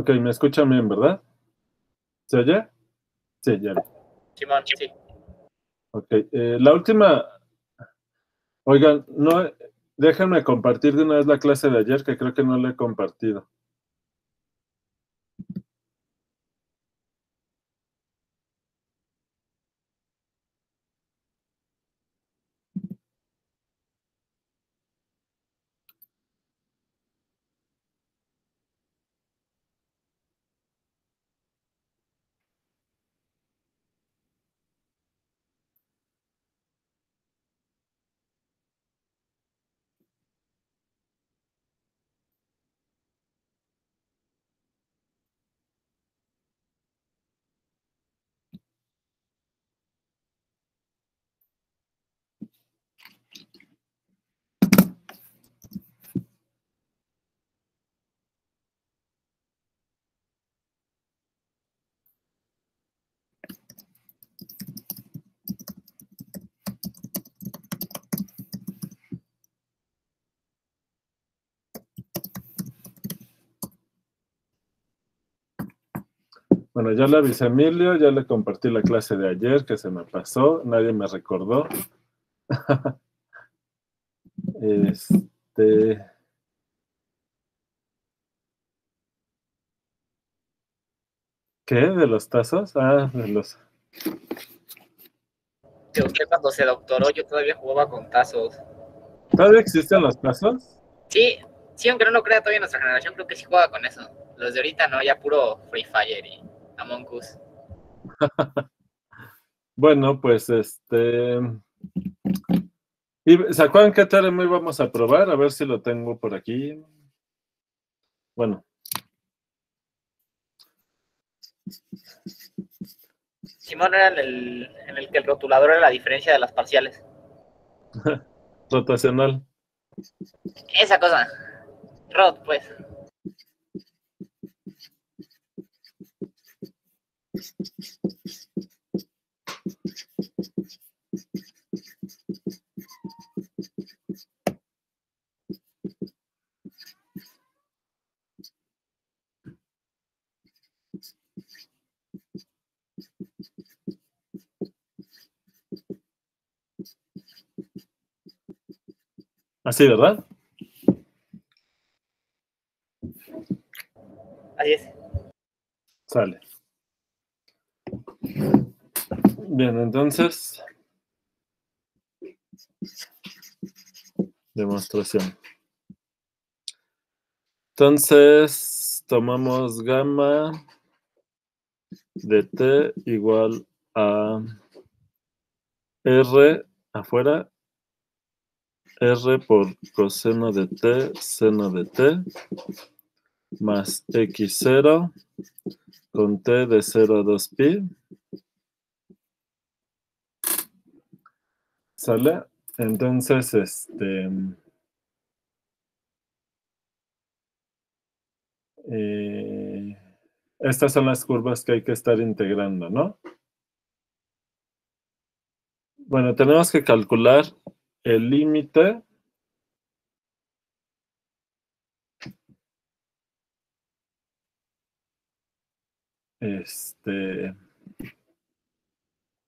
Ok, me escuchan bien, ¿verdad? ¿Se oye? Sí, ya. Simón, sí. Ok, la última, oigan, no, déjenme compartir de una vez la clase de ayer, que creo que no la he compartido. Bueno, ya le avisé a Emilio, ya le compartí la clase de ayer, que se me pasó, nadie me recordó. Este, ¿qué? ¿De los tazos? Ah, de los... Que usted cuando se doctoró yo todavía jugaba con tazos. ¿Todavía existen los tazos? Sí, sí, aunque no lo crea todavía nuestra generación, creo que sí juega con eso. Los de ahorita no, ya puro Free Fire y Among Us. Bueno, pues ¿y se acuerdan qué teorema íbamos a probar? A ver si lo tengo por aquí. Bueno. Simón era en el que el rotulador era la diferencia de las parciales. Rotacional. Esa cosa. Rod, pues. Así, ¿verdad? Así es. Sale. Bien, entonces, demostración. Entonces, tomamos gamma de t igual a r afuera, r por coseno de t, seno de t, más x0 con t de 0 a 2pi. ¿Sale? Entonces, estas son las curvas que hay que estar integrando, ¿no? Bueno, tenemos que calcular el límite de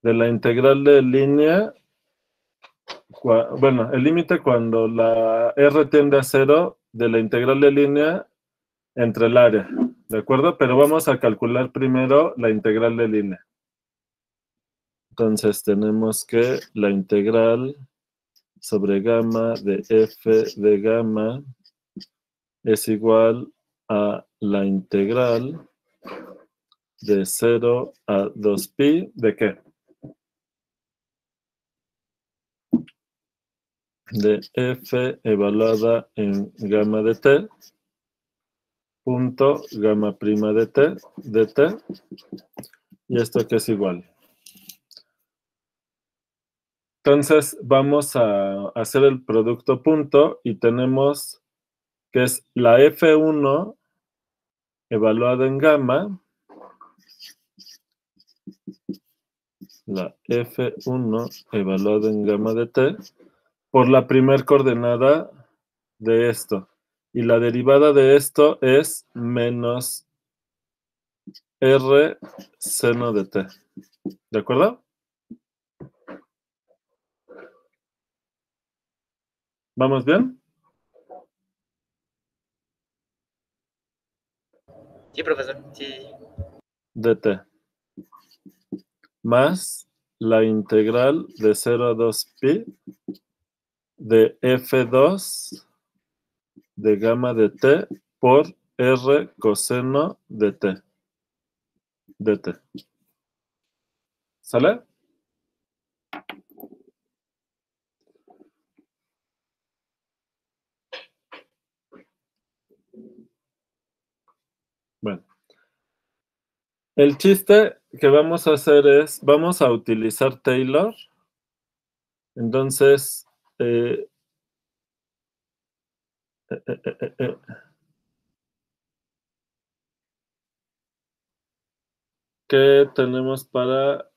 la integral de línea, bueno, el límite cuando la r tiende a 0 de la integral de línea entre el área, ¿de acuerdo? Pero vamos a calcular primero la integral de línea. Entonces tenemos que la integral sobre gamma de f de gamma es igual a la integral de 0 a 2pi, ¿de qué? De f evaluada en gamma de t, punto gamma prima de t, y esto que es igual. Entonces vamos a hacer el producto punto y tenemos que es la f1 evaluada en gamma, la f1 evaluada en gamma de t, por la primer coordenada de esto. Y la derivada de esto es menos R seno de t. ¿De acuerdo? ¿Vamos bien? Sí, profesor. Sí. dt. Más la integral de 0 a 2pi de f2 de gamma de t por r coseno de t. dt. ¿Sale? Bueno. El chiste que vamos a hacer es, vamos a utilizar Taylor. Entonces, ¿qué tenemos para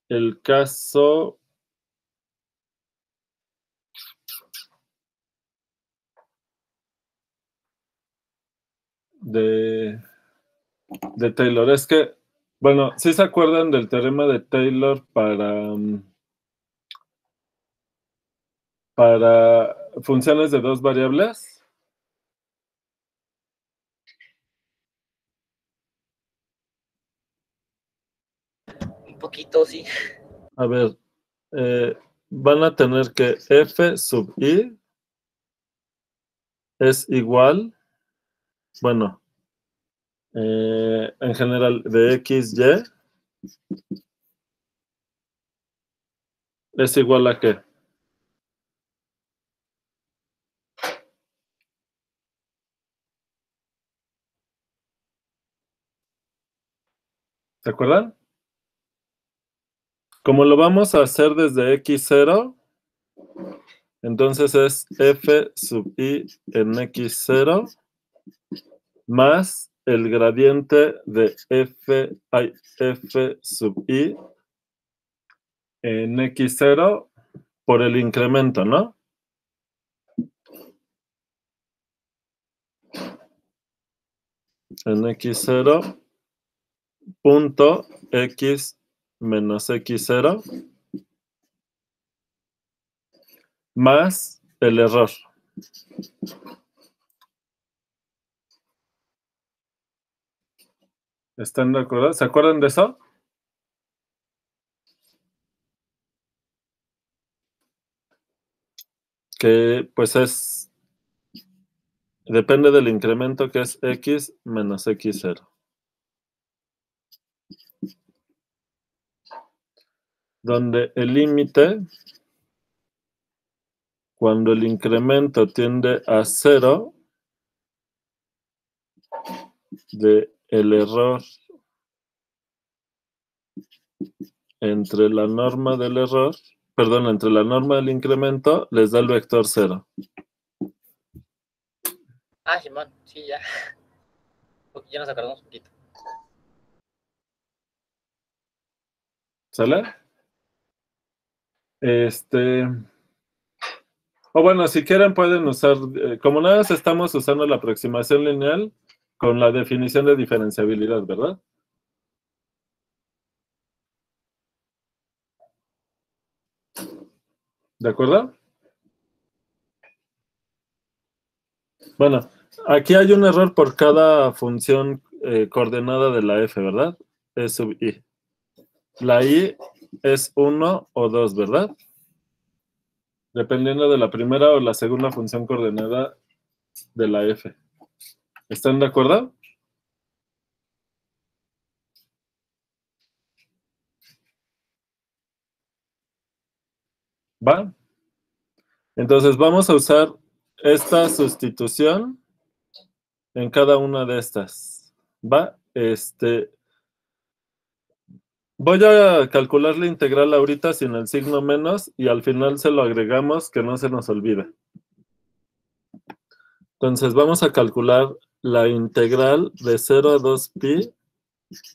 el caso de Taylor? Es que, bueno, ¿sí se acuerdan del teorema de Taylor para funciones de dos variables? Un poquito, sí. A ver, van a tener que f sub i es igual, bueno, en general de x, y es igual a ¿qué? ¿Se acuerdan? Como lo vamos a hacer desde x0, entonces es f sub i en x0 más el gradiente de f sub i en x0 por el incremento, ¿no? En x0 punto x menos x0 más el error. ¿Están de acuerdo? ¿Se acuerdan de eso? Que pues depende del incremento que es x menos x0. Donde el límite, cuando el incremento tiende a 0, de el error entre la norma del error, perdón, entre la norma del incremento, les da el vector 0. Ah, Simón, sí, ya. Ya nos acordamos un poquito. ¿Sale? O bueno, si quieren pueden usar, como nada más estamos usando la aproximación lineal con la definición de diferenciabilidad, ¿verdad? ¿De acuerdo? Bueno, aquí hay un error por cada función coordenada de la f, ¿verdad? E sub i. La i es 1 o 2, ¿verdad? Dependiendo de la primera o la segunda función coordenada de la f. ¿Están de acuerdo? ¿Va? Entonces vamos a usar esta sustitución en cada una de estas. ¿Va? Voy a calcular la integral ahorita sin el signo menos y al final se lo agregamos, que no se nos olvide. Entonces vamos a calcular la integral de 0 a 2pi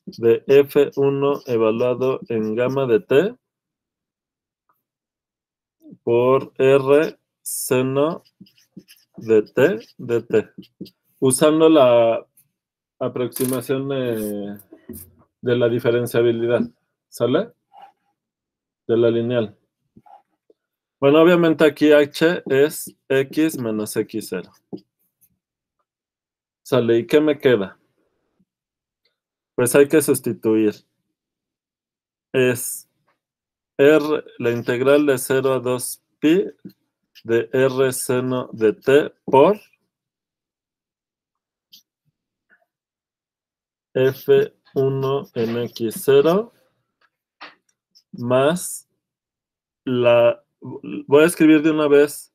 de f1 evaluado en gamma de t por r seno de t, usando la aproximación de la diferenciabilidad, ¿sale? De la lineal. Bueno, obviamente aquí h es x menos x0. Sale, ¿y qué me queda? Pues hay que sustituir. Es r, la integral de 0 a 2pi de r seno de t por f1 en x0 más la... Voy a escribir de una vez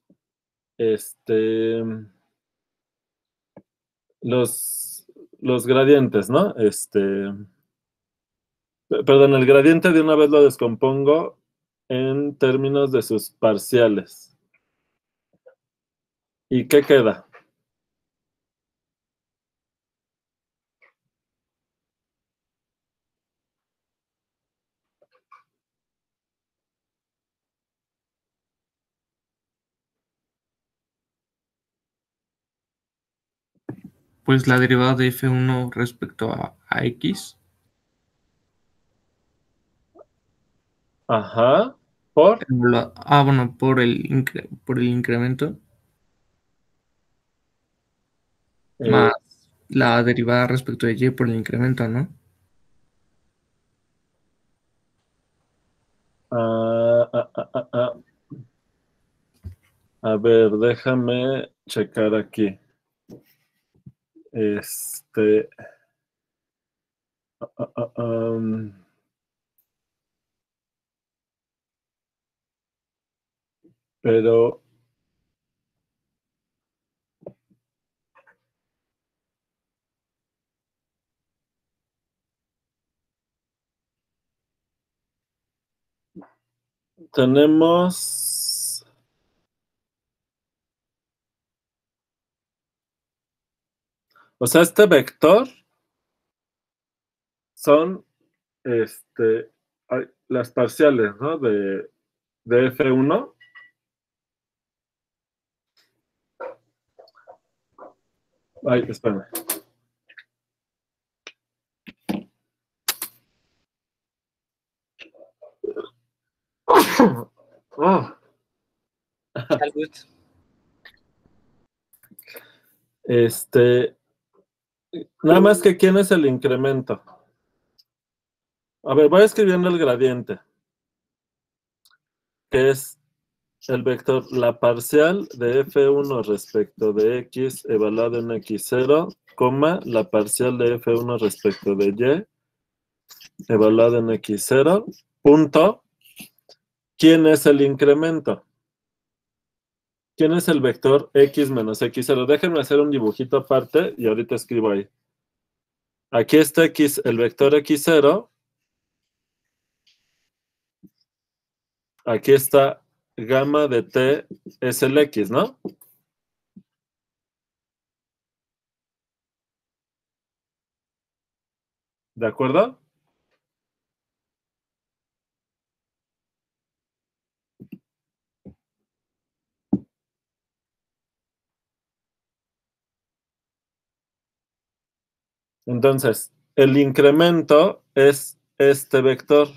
los gradientes, ¿no? Perdón, el gradiente de una vez lo descompongo en términos de sus parciales. ¿Y qué queda? Pues la derivada de f1 respecto a x. Ajá. ¿Por? Bueno, por el incremento. Más la derivada respecto de y por el incremento, ¿no? A ver, déjame checar aquí. Pero tenemos... O sea, este vector son las parciales, ¿no? De F1. Ay, espérame. Oh. Salud. Nada más que ¿quién es el incremento? A ver, voy escribiendo el gradiente, que es el vector, la parcial de F1 respecto de X evaluado en X0, coma, la parcial de F1 respecto de Y evaluado en X0, punto. ¿Quién es el incremento? ¿Quién es el vector X menos X0? Déjenme hacer un dibujito aparte y ahorita escribo ahí. Aquí está X, el vector X0. Aquí está gamma de T es el X, ¿no? ¿De acuerdo? Entonces, el incremento es este vector.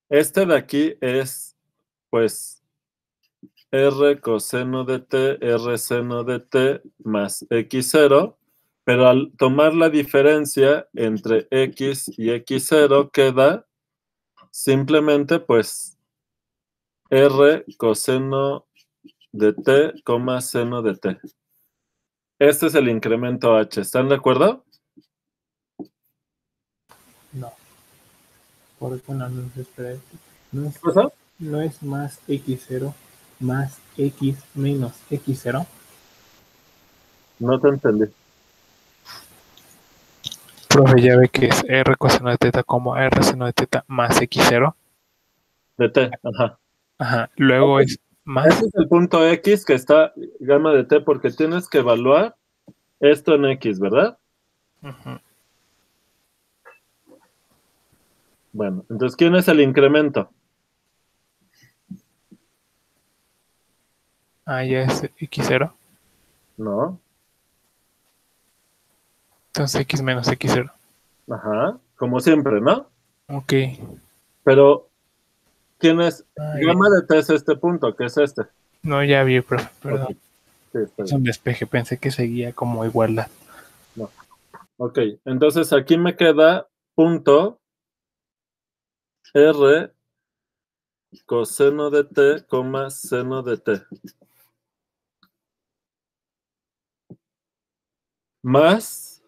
Este de aquí es, pues, R coseno de T, R seno de T más X0, pero al tomar la diferencia entre X y X0 queda simplemente, pues, R coseno de T, seno de T. Este es el incremento H. ¿Están de acuerdo? No, porque no nos espera. ¿Qué pasó? No es más x0 más x menos x0. No te entendí. Profe, ya ve que es r coseno de teta como r seno de teta más x0. De T, ajá. Ajá, luego es más. Ese es el punto X que está gamma de T porque tienes que evaluar esto en X, ¿verdad? Ujú. Bueno, entonces, ¿quién es el incremento? Ah, ya es x0. No. Entonces x menos x0. Ajá, como siempre, ¿no? Ok. Pero tienes Ay, gamma de t es este punto, que es este. no, ya vi, profe, Ok, perdón. sí, está Es bien. un despeje, pensé que seguía como igualdad. No. Ok, entonces aquí me queda punto R coseno de t, coma, seno de t. Más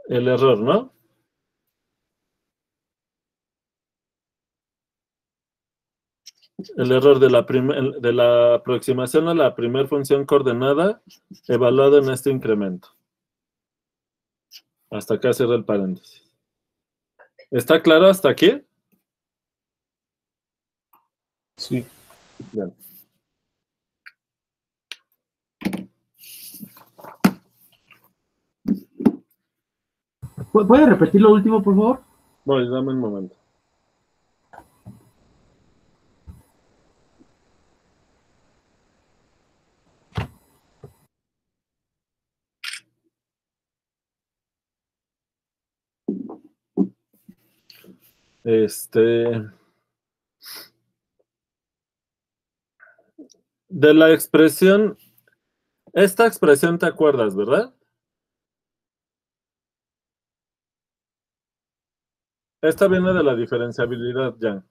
el error, ¿no? El error de de la aproximación a la primera función coordenada evaluado en este incremento. Hasta acá cierra el paréntesis. ¿Está claro hasta aquí? Sí. Bien. ¿Puede repetir lo último, por favor? Voy, dame un momento. De la expresión, esta expresión te acuerdas, ¿verdad? Esta viene de la diferenciabilidad, Jan.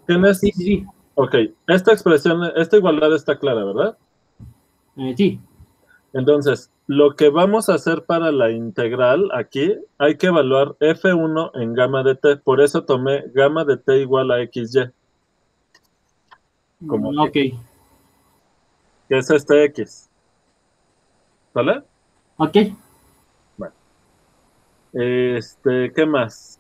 ¿Tienes? Sí, sí, sí. Ok, esta expresión, esta igualdad está clara, ¿verdad? Sí. Entonces, lo que vamos a hacer para la integral aquí, hay que evaluar f1 en gamma de t. Por eso tomé gamma de t igual a xy, como aquí, Ok. que es este x. ¿Vale? Ok. Bueno, ¿qué más?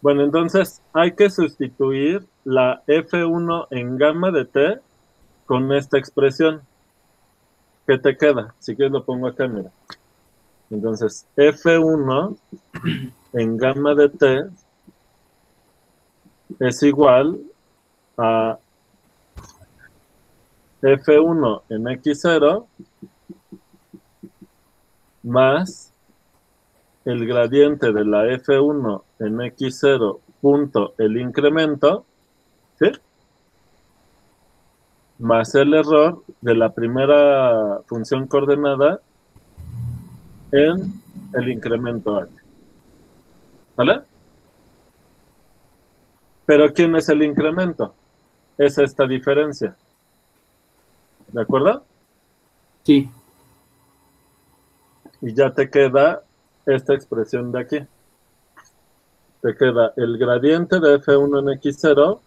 Bueno, entonces hay que sustituir la f1 en gamma de t con esta expresión. ¿Qué te queda? Si quieres lo pongo acá, mira. Entonces, f1 en gamma de t es igual a f1 en x0 más el gradiente de la f1 en x0 punto el incremento, ¿sí? Más el error de la primera función coordenada en el incremento h. ¿Vale? Pero ¿quién es el incremento? Es esta diferencia. ¿De acuerdo? Sí. Y ya te queda esta expresión de aquí. Te queda el gradiente de f1 en x0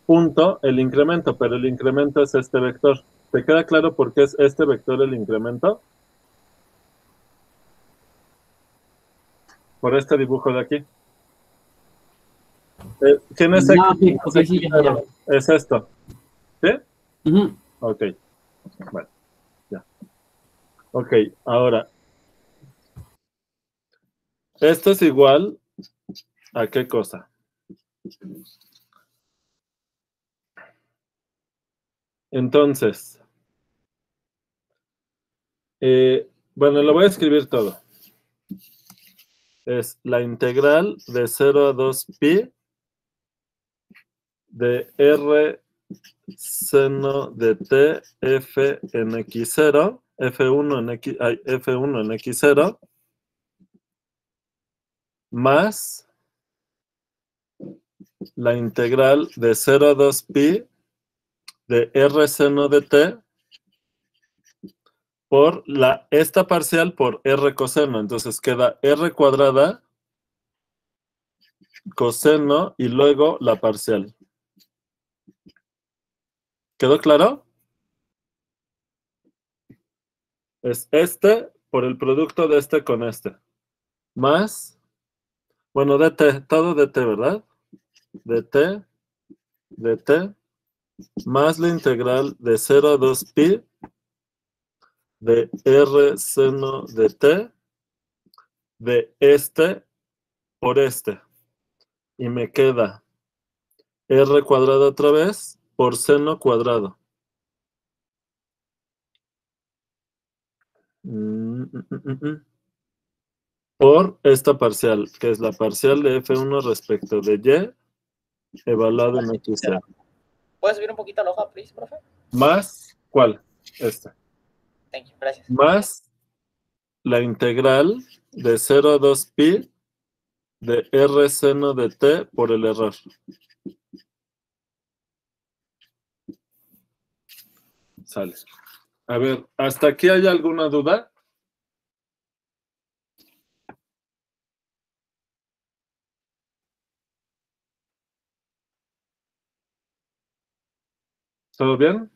punto el incremento, pero el incremento es este vector. ¿Te queda claro por qué es este vector el incremento? Por este dibujo de aquí. ¿Quién es Ah, x? ok, sí, ya. Es esto. ¿Sí? Ujú. Ok. Bueno, ya. Ok, ahora. Esto es igual a qué cosa. Entonces, bueno, lo voy a escribir todo. Es la integral de 0 a 2 pi de r seno de t f en x0, f1 en f1 en x0, más la integral de 0 a 2 pi de r seno de t por esta parcial por r coseno. Entonces queda r cuadrada coseno y luego la parcial. ¿Quedó claro? Es este por el producto de este con este. Más, bueno, dt, todo dt, ¿verdad? dt, dt, más la integral de 0 a 2 pi de r seno de t de este por este. Y me queda r cuadrado otra vez por seno cuadrado. Por esta parcial, que es la parcial de F1 respecto de Y, evaluado en X0. ¿Puedes subir un poquito la hoja, please, profe? Más, ¿cuál? Esta. Thank you, gracias. Más la integral de 0 a 2pi de R seno de t por el error. Sale. A ver, ¿hasta aquí hay alguna duda? ¿Todo bien?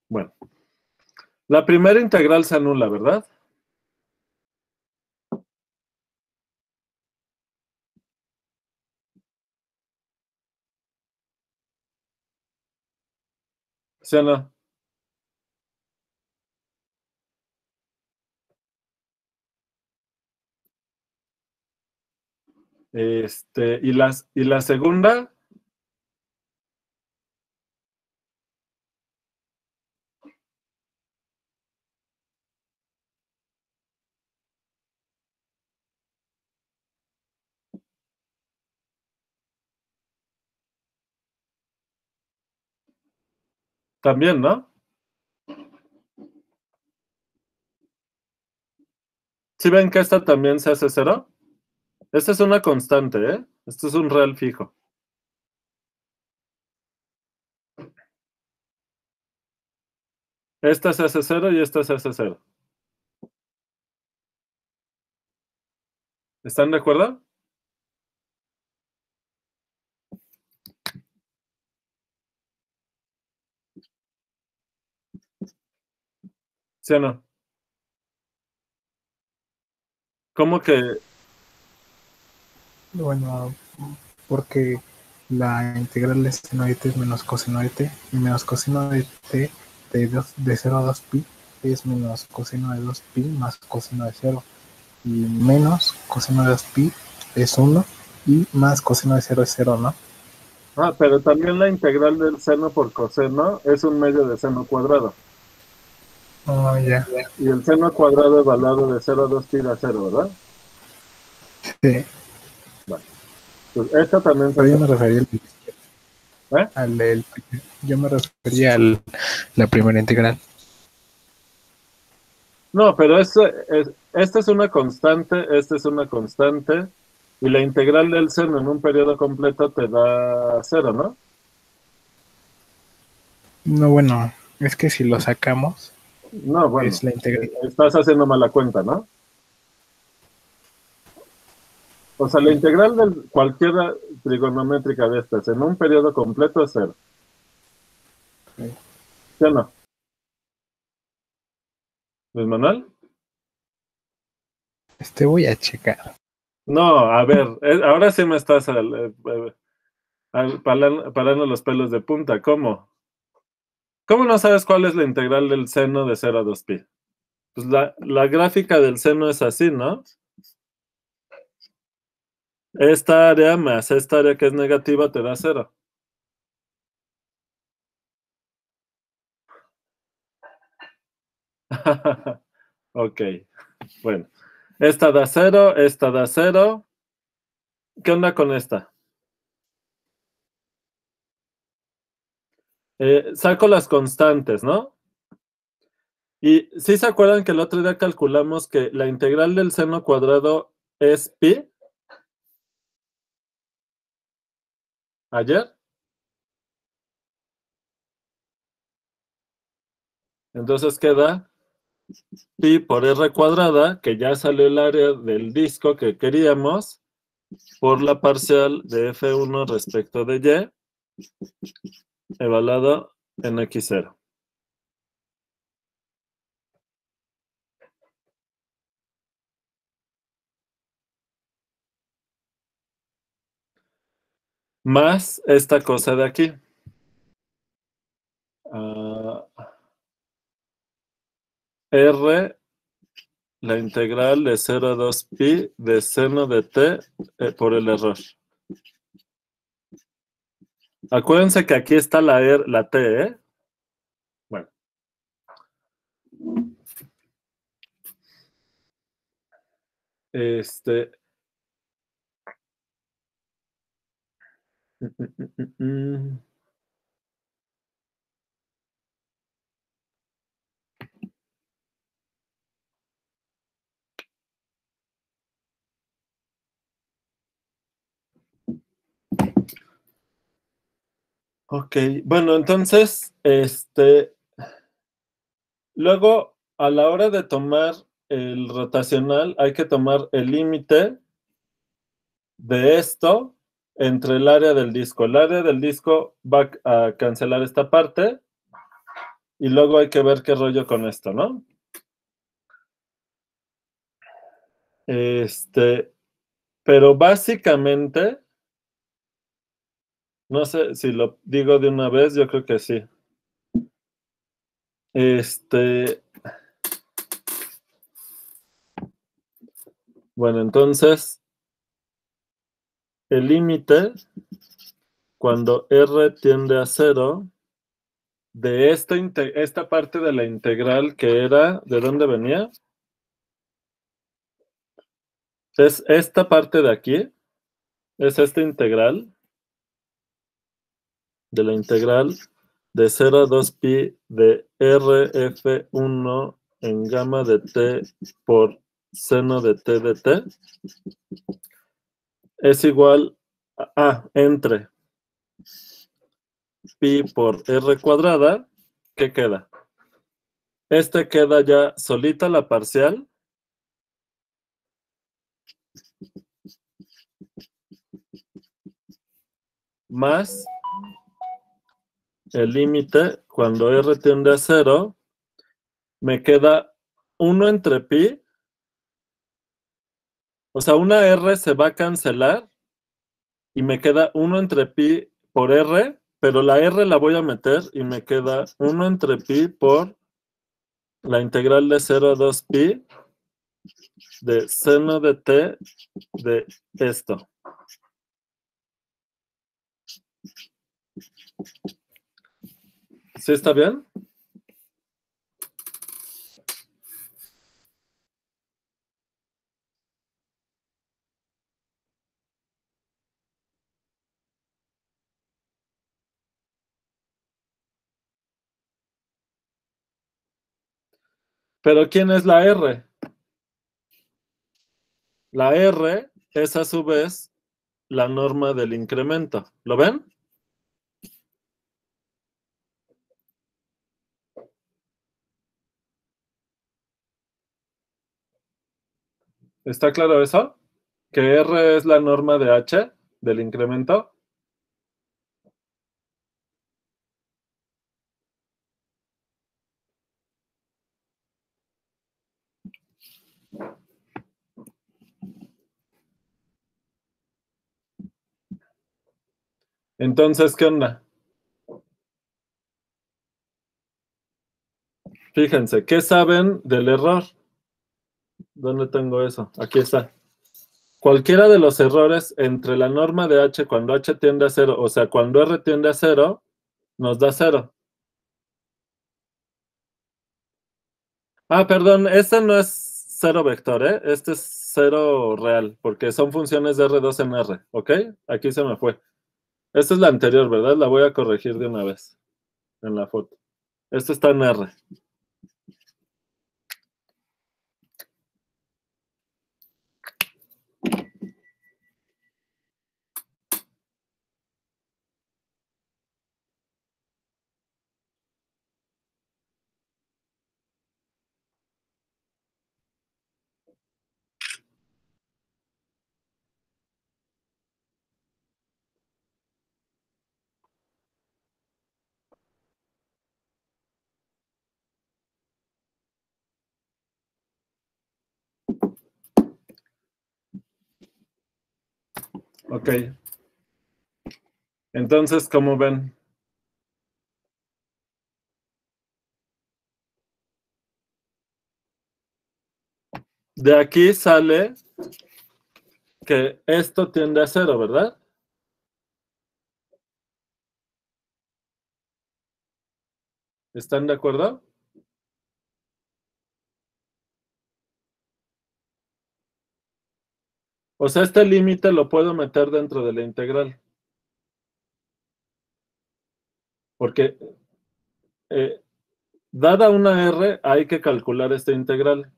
Bueno. La primera integral se anula, ¿verdad? ¿Sí o no? ¿Y la segunda? También, ¿no? ¿Sí ven que esta también se hace cero? Esta es una constante, ¿eh? Esto es un real fijo. Esta se hace cero y esta se hace cero. ¿Están de acuerdo? ¿Sí o no? ¿Cómo que? Bueno, porque la integral de seno de t es menos coseno de t, y menos coseno de t de 0 a 2pi es menos coseno de 2pi más coseno de 0. Y menos coseno de 2pi es 1 y más coseno de 0 es 0, ¿no? Ah, pero también la integral del seno por coseno es un medio de seno cuadrado. Oh, ya. Y el seno cuadrado evaluado de 0 a 2pi da 0, ¿verdad? Sí. Bueno, pues esta también se Pero yo hace. me refería yo me refería a la primera integral. No, pero esta es una constante, esta es una constante, y la integral del seno en un periodo completo te da 0, ¿no? No, bueno, es que si lo sacamos, No, bueno, es la integral. estás haciendo mala cuenta, ¿no? O sea, la integral de cualquier trigonométrica de estas en un periodo completo es 0. Sí. ¿Sí o no? ¿Luis Manuel? Voy a checar. No, a ver, ahora sí me estás parando los pelos de punta. ¿Cómo? ¿Cómo no sabes cuál es la integral del seno de 0 a 2pi? Pues la gráfica del seno es así, ¿no? Esta área más esta área que es negativa te da 0. Ok, bueno. Esta da 0, esta da 0. ¿Qué onda con esta? Saco las constantes, ¿no? Y ¿sí se acuerdan que el otro día calculamos que la integral del seno cuadrado es pi? ¿Ayer? Entonces queda pi por r cuadrada, que ya salió el área del disco que queríamos, por la parcial de F1 respecto de Y, evaluado en X0. Más esta cosa de aquí. R, la integral de 0 a 2pi de seno de t por el error. Acuérdense que aquí está la T, ¿eh? Bueno. Mm. Ok, bueno, entonces, luego, a la hora de tomar el rotacional, hay que tomar el límite de esto entre el área del disco. El área del disco va a cancelar esta parte y luego hay que ver qué rollo con esto, ¿no? Pero básicamente, no sé si lo digo de una vez, yo creo que sí. Bueno, entonces, el límite, cuando R tiende a 0, de esta parte de la integral que era, ¿de dónde venía? Es esta parte de aquí, es esta integral, de la integral de 0 a 2pi de RF1 en gamma de t por seno de t de t, es igual a entre pi por r cuadrada, ¿qué queda? Queda ya solita la parcial. Más el límite, cuando r tiende a 0, me queda 1 entre pi. O sea, una r se va a cancelar y me queda 1 entre pi por r, pero la r la voy a meter y me queda 1 entre pi por la integral de 0 a 2pi de seno de t de esto. ¿Sí está bien? Pero ¿quién es la r? La r es a su vez la norma del incremento. ¿Lo ven? ¿Está claro eso? Que R es la norma de H del incremento. Entonces, ¿qué onda? Fíjense, ¿qué saben del error? ¿Dónde tengo eso? Aquí está. Cualquiera de los errores entre la norma de H cuando H tiende a 0, o sea, cuando R tiende a 0, nos da 0. Ah, perdón, este no es 0 vector, ¿eh? Este es 0 real, porque son funciones de R2 en R, ¿ok? Aquí se me fue. Esta es la anterior, ¿verdad? La voy a corregir de una vez en la foto. Esto está en R. Ok. Entonces, ¿cómo ven? De aquí sale que esto tiende a 0, ¿verdad? ¿Están de acuerdo? O sea, este límite lo puedo meter dentro de la integral. Porque dada una R, hay que calcular esta integral.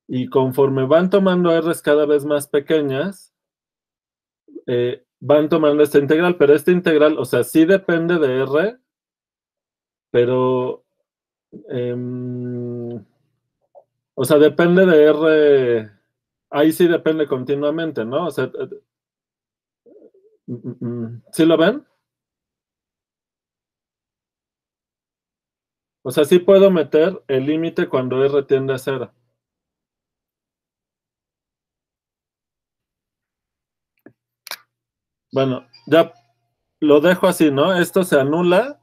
Y conforme van tomando R's cada vez más pequeñas, van tomando esta integral. Pero esta integral, o sea, sí depende de R, pero... o sea, depende de R... Ahí sí depende continuamente, ¿no? O sea, ¿sí lo ven? O sea, sí puedo meter el límite cuando R tiende a 0. Bueno, ya lo dejo así, ¿no? Esto se anula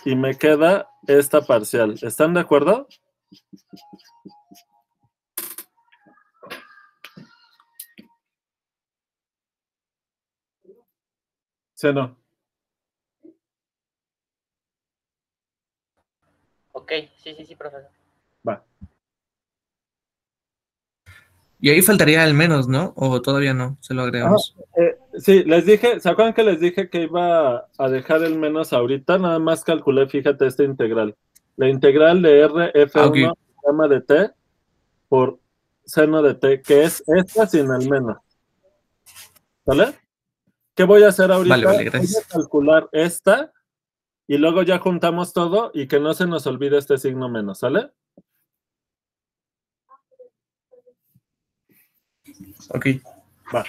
y me queda esta parcial. ¿Están de acuerdo? ¿Sí o no? Ok, sí, profesor. Va. Y ahí faltaría el menos, ¿no? O todavía no, se lo agregamos. Sí, les dije, ¿se acuerdan que les dije que iba a dejar el menos ahorita? Nada más calculé, fíjate, esta integral. La integral de R F1 gamma de t por seno de t, que es esta sin el menos. ¿Vale? ¿Qué voy a hacer ahorita? Vale, gracias. Voy a calcular esta y luego ya juntamos todo y que no se nos olvide este signo menos, ¿sale? Ok. Va.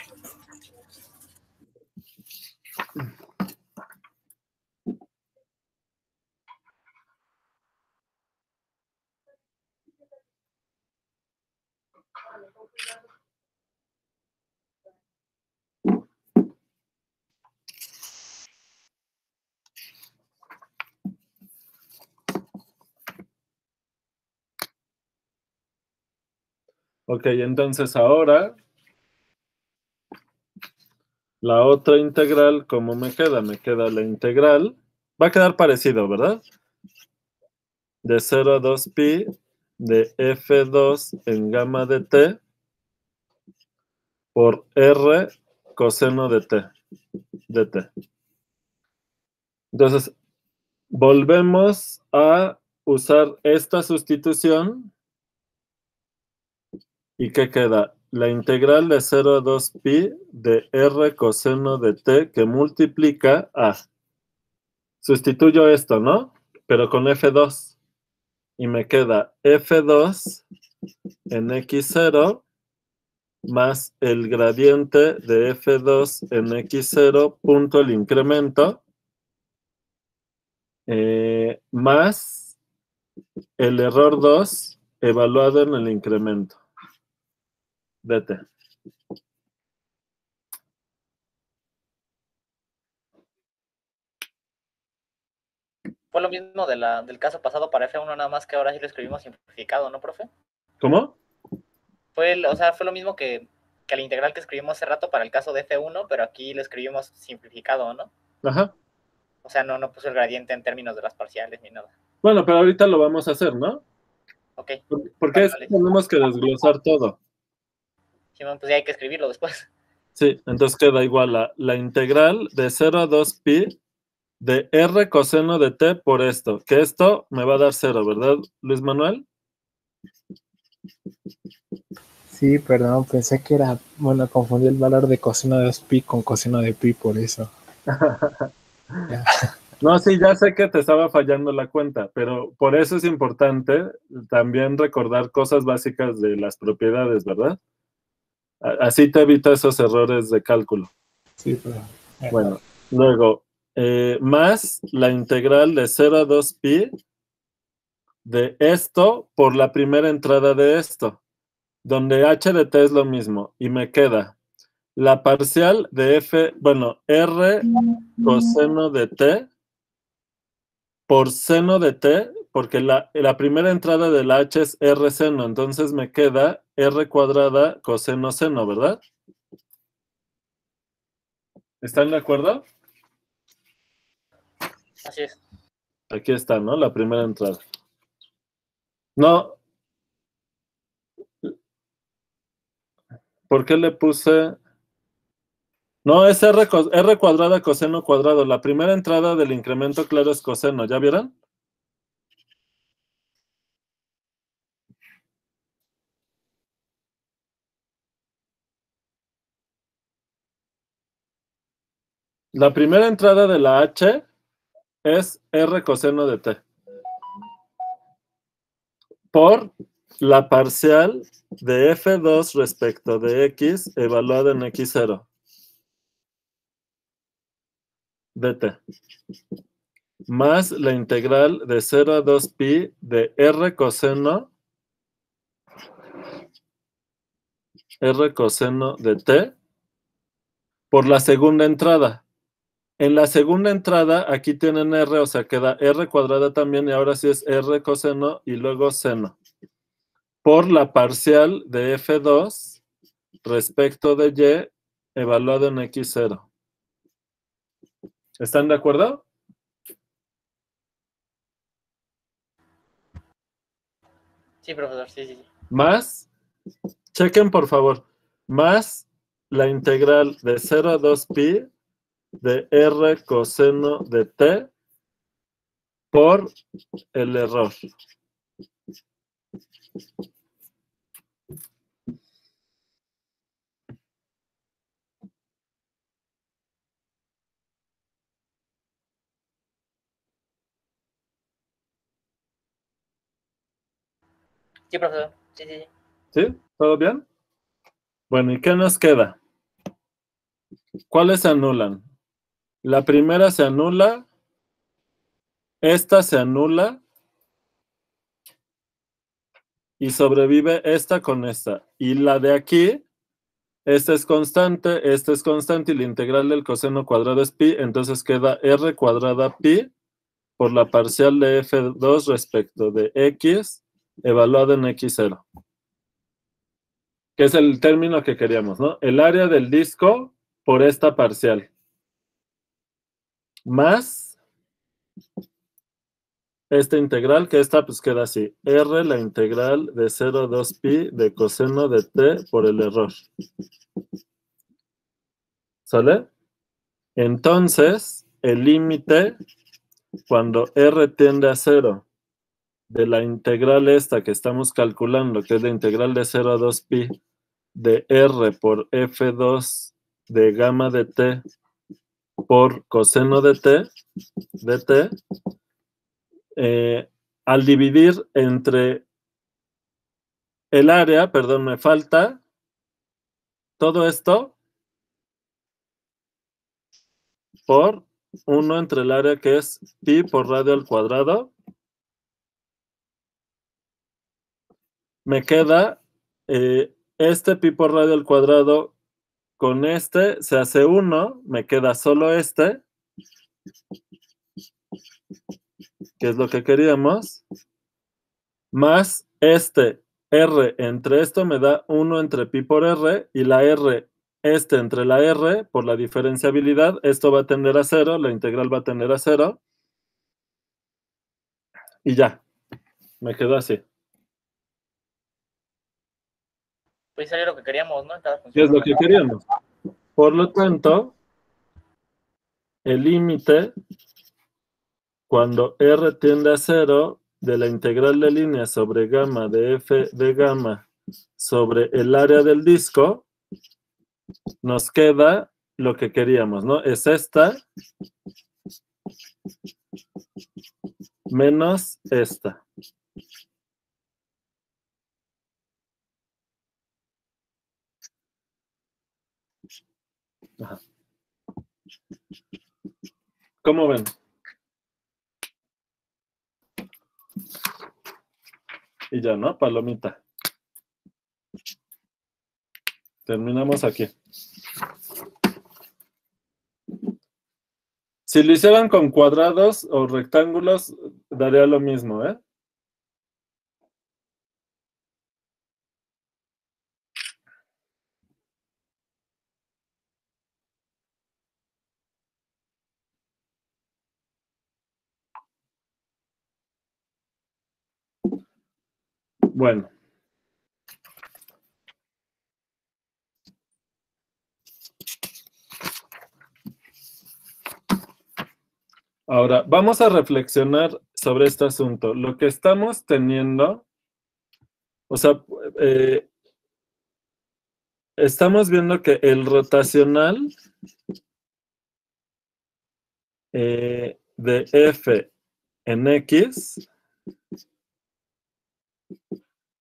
Ok, entonces ahora la otra integral, ¿cómo me queda? Me queda la integral. Va a quedar parecido, ¿verdad? De 0 a 2pi de f2 en gamma de t por r coseno de t. Entonces, volvemos a usar esta sustitución. ¿Y qué queda? La integral de 0 a 2pi de r coseno de t que multiplica a... Sustituyo esto, ¿no? Pero con f2. Y me queda f2 en x0 más el gradiente de f2 en x0 punto el incremento más el error 2 evaluado en el incremento de t. Fue lo mismo del caso pasado para F1, nada más que ahora sí lo escribimos simplificado, ¿no, profe? ¿Cómo? Fue lo mismo que la integral que escribimos hace rato para el caso de F1, pero aquí lo escribimos simplificado, ¿no? Ajá. O sea, no puso el gradiente en términos de las parciales ni nada. Bueno, pero ahorita lo vamos a hacer, ¿no? Ok. Porque vale. Tenemos que desglosar todo. Sí, pues ya hay que escribirlo después. Sí, entonces queda igual la integral de 0 a 2pi de r coseno de t por esto, que esto me va a dar 0, ¿verdad, Luis Manuel? Sí, perdón, pensé que era, bueno, confundí el valor de coseno de 2pi con coseno de pi, por eso. No, sí, ya sé que te estaba fallando la cuenta, pero por eso es importante también recordar cosas básicas de las propiedades, ¿verdad? Así te evita esos errores de cálculo. Sí, pero... Bueno, luego, más la integral de 0 a 2pi de esto por la primera entrada de esto, donde h de t es lo mismo, y me queda la parcial de f, bueno, r coseno de t por seno de t, porque la primera entrada de la h es r seno, entonces me queda r cuadrada coseno seno, ¿verdad? ¿Están de acuerdo? Así es. Aquí está, ¿no? La primera entrada. No. ¿Por qué le puse? No, es R cuadrada coseno cuadrado. La primera entrada del incremento claro es coseno. ¿Ya vieron? La primera entrada de la H es R coseno de T. Por la parcial de F2 respecto de X evaluada en X0 de T. Más la integral de 0 a 2pi de R coseno de T por la segunda entrada. En la segunda entrada, aquí tienen R, o sea, queda R cuadrada también, y ahora sí es R coseno y luego seno. Por la parcial de F2 respecto de Y evaluado en X0. ¿Están de acuerdo? Sí, profesor, sí, sí, sí. Más, chequen por favor, más la integral de 0 a 2pi de R coseno de T por el error. Sí, profesor, sí, sí, sí. ¿Sí? ¿Todo bien? Bueno, ¿y qué nos queda? ¿Cuáles se anulan? La primera se anula, esta se anula y sobrevive esta con esta. Y la de aquí, esta es constante y la integral del coseno cuadrado es pi, entonces queda R cuadrada pi por la parcial de F2 respecto de X evaluada en X0. Que es el término que queríamos, ¿no? El área del disco por esta parcial. Más esta integral, que esta pues queda así. R la integral de 0 a 2pi de coseno de t por el error. ¿Sale? Entonces, el límite, cuando R tiende a 0, de la integral esta que estamos calculando, que es la integral de 0 a 2pi de R por F2 de gamma de t por coseno de t, al dividir entre el área, perdón, me falta todo esto por 1 entre el área que es pi por radio al cuadrado. Me queda este pi por radio al cuadrado con este, se hace 1, me queda solo este, que es lo que queríamos, más este r entre esto me da 1 entre pi por r, y la r, entre la r, por la diferenciabilidad, esto va a tender a 0, la integral va a tender a 0, y ya, me quedó así. Pues salió lo que queríamos, ¿no? En cada ¿Qué función. es lo que queríamos? Por lo tanto, el límite, cuando r tiende a 0, de la integral de línea sobre gamma de f de gamma sobre el área del disco, nos queda lo que queríamos, ¿no? Es esta menos esta. Ajá. ¿Cómo ven? Y ya, ¿no? Palomita. Terminamos aquí. Si lo hicieran con cuadrados o rectángulos, daría lo mismo, ¿eh? Bueno. Ahora, vamos a reflexionar sobre este asunto. Lo que estamos teniendo, o sea, estamos viendo que el rotacional de f en x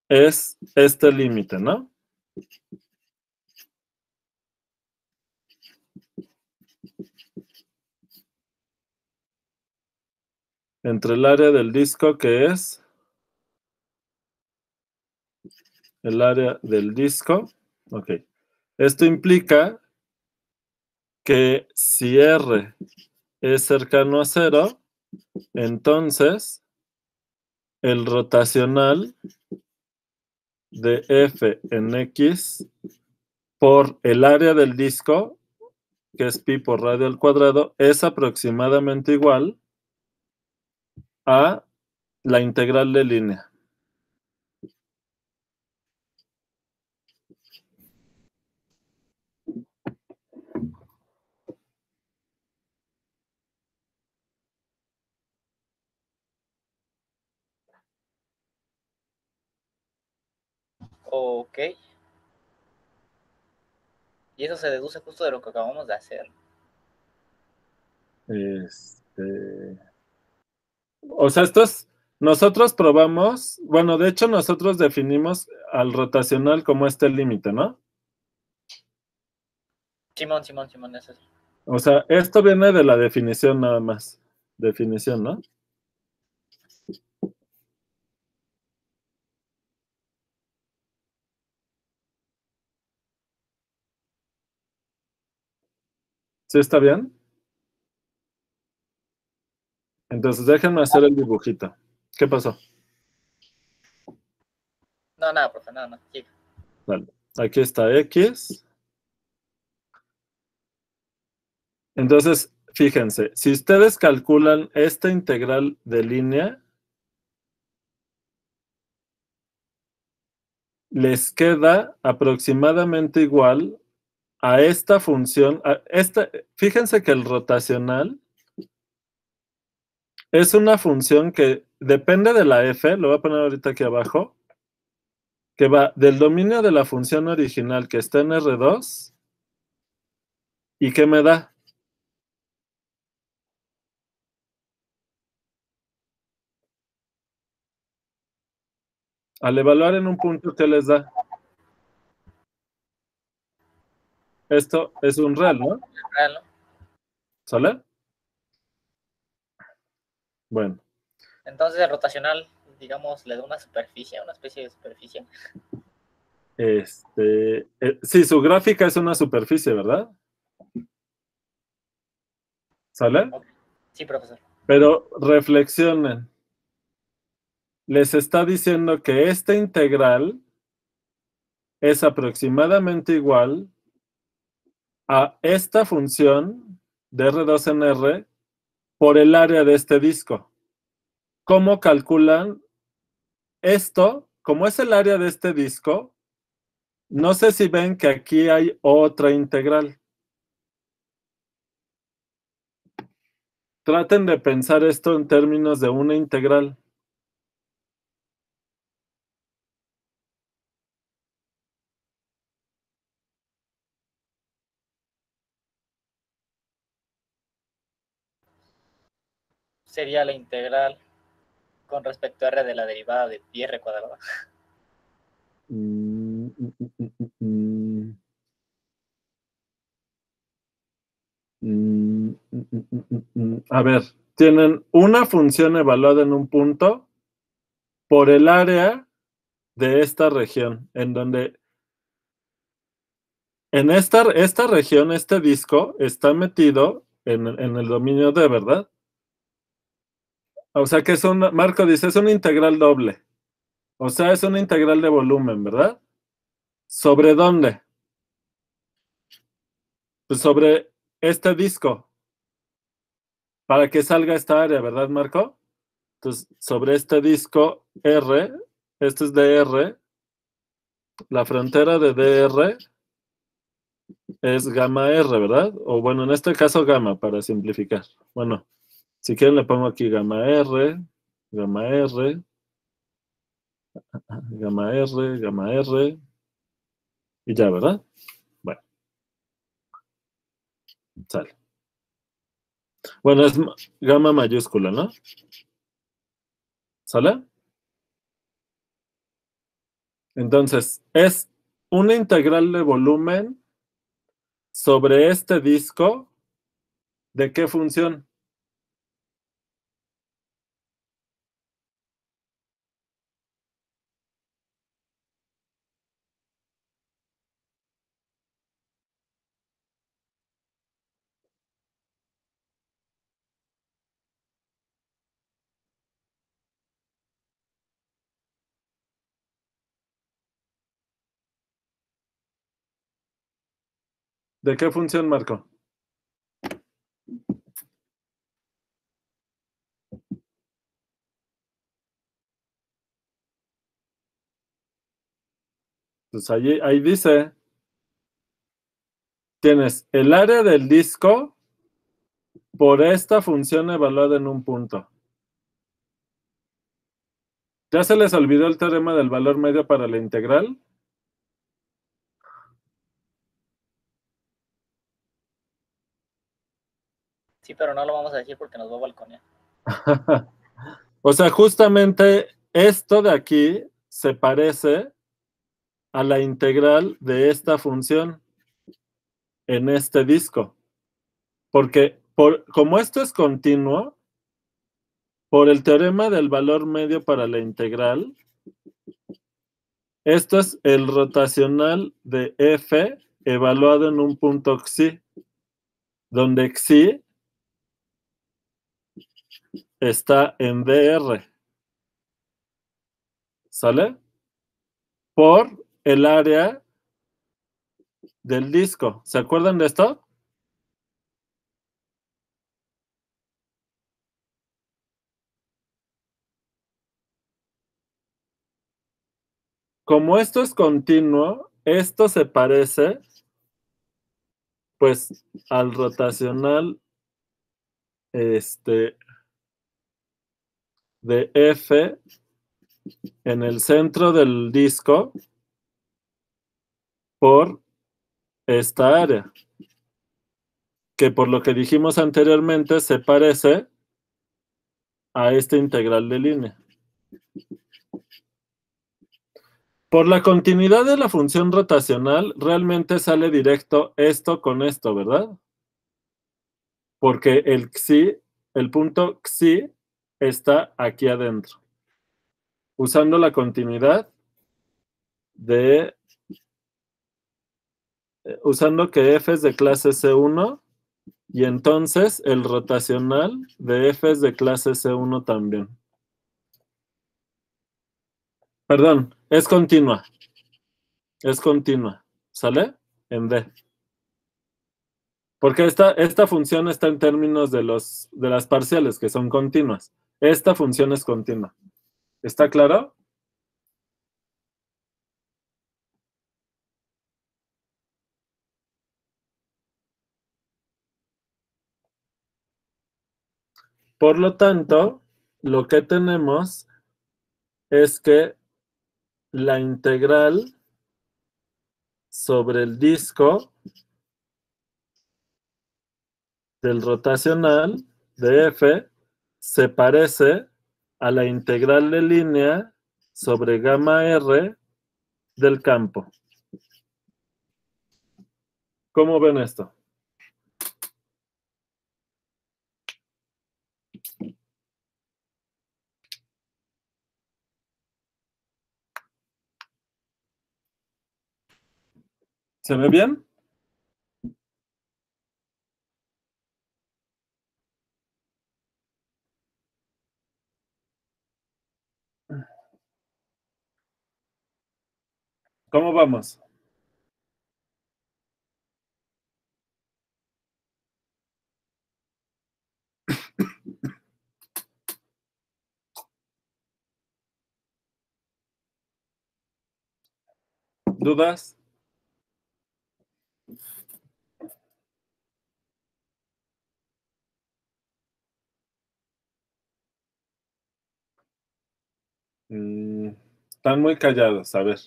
es este límite, ¿no? Entre el área del disco, que es el área del disco. Ok. Esto implica que si R es cercano a 0, entonces el rotacional de f en x por el área del disco, que es pi por radio al cuadrado, es aproximadamente igual a la integral de línea. Ok. Y eso se deduce justo de lo que acabamos de hacer. O sea, esto es, nosotros probamos, bueno, de hecho nosotros definimos al rotacional como este límite, ¿no? Simón, eso es. O sea, esto viene de la definición nada más. Definición, ¿no? ¿Sí está bien? Entonces déjenme hacer el dibujito. ¿Qué pasó? No, nada, profe, nada. Sí. Vale. Aquí está X. Entonces, fíjense, si ustedes calculan esta integral de línea, les queda aproximadamente igual a esta función. Fíjense que el rotacional es una función que depende de la f, lo voy a poner ahorita aquí abajo, que va del dominio de la función original que está en R2, ¿y qué me da? Al evaluar en un punto, ¿qué les da? Esto es un real, ¿no? Real, ¿no? ¿Sale? Bueno. Entonces el rotacional, digamos, le da una superficie, una especie de superficie. Sí, su gráfica es una superficie, ¿verdad? ¿Sale? Okay. Sí, profesor. Pero reflexionen. Les está diciendo que esta integral es aproximadamente igual a esta función de R2 en R por el área de este disco. ¿Cómo calculan esto? Como es el área de este disco, no sé si ven que aquí hay otra integral. Traten de pensar esto en términos de una integral. Sería la integral con respecto a R de la derivada de pi R cuadrada. A ver, tienen una función evaluada en un punto por el área de esta región, en donde en esta región, este disco está metido en el dominio D, ¿verdad? O sea que Marco dice, es una integral doble. O sea, es una integral de volumen, ¿verdad? ¿Sobre dónde? Pues sobre este disco. Para que salga esta área, ¿verdad, Marco? Entonces, sobre este disco R, Esto es dr. La frontera de dr es gamma r, ¿verdad? O bueno, en este caso gamma, para simplificar. Bueno, si quieren le pongo aquí gamma r, gamma r, gamma r, gamma r, y ya, ¿verdad? Bueno, sale. Bueno, es gamma mayúscula, ¿no? ¿Sale? Entonces, es una integral de volumen sobre este disco. ¿De qué función? ¿De qué función, Marco? Pues ahí dice, tienes el área del disco por esta función evaluada en un punto. ¿Ya se les olvidó el teorema del valor medio para la integral? Sí, pero no lo vamos a decir porque nos va a balconear. O sea, justamente esto de aquí se parece a la integral de esta función en este disco. Porque como esto es continuo, por el teorema del valor medio para la integral, esto es el rotacional de f evaluado en un punto xi, donde xi está en dr. ¿Sale? Por el área del disco. ¿Se acuerdan de esto? Como esto es continuo, esto se parece, pues, al rotacional de F en el centro del disco por esta área, que por lo que dijimos anteriormente se parece a esta integral de línea. Por la continuidad de la función rotacional, realmente sale directo esto con esto, ¿verdad? Porque el punto xi está aquí adentro. Usando la continuidad usando que f es de clase C1 y entonces el rotacional de f es de clase C1 también. Perdón, es continua. Es continua. ¿Sale? En D. Porque esta función está en términos de las parciales, que son continuas. Esta función es continua. ¿Está claro? Por lo tanto, lo que tenemos es que la integral sobre el disco del rotacional de f se parece a la integral de línea sobre gamma r del campo. ¿Cómo ven esto? ¿Se ve bien? ¿Cómo vamos? ¿Dudas? Están muy callados, a ver.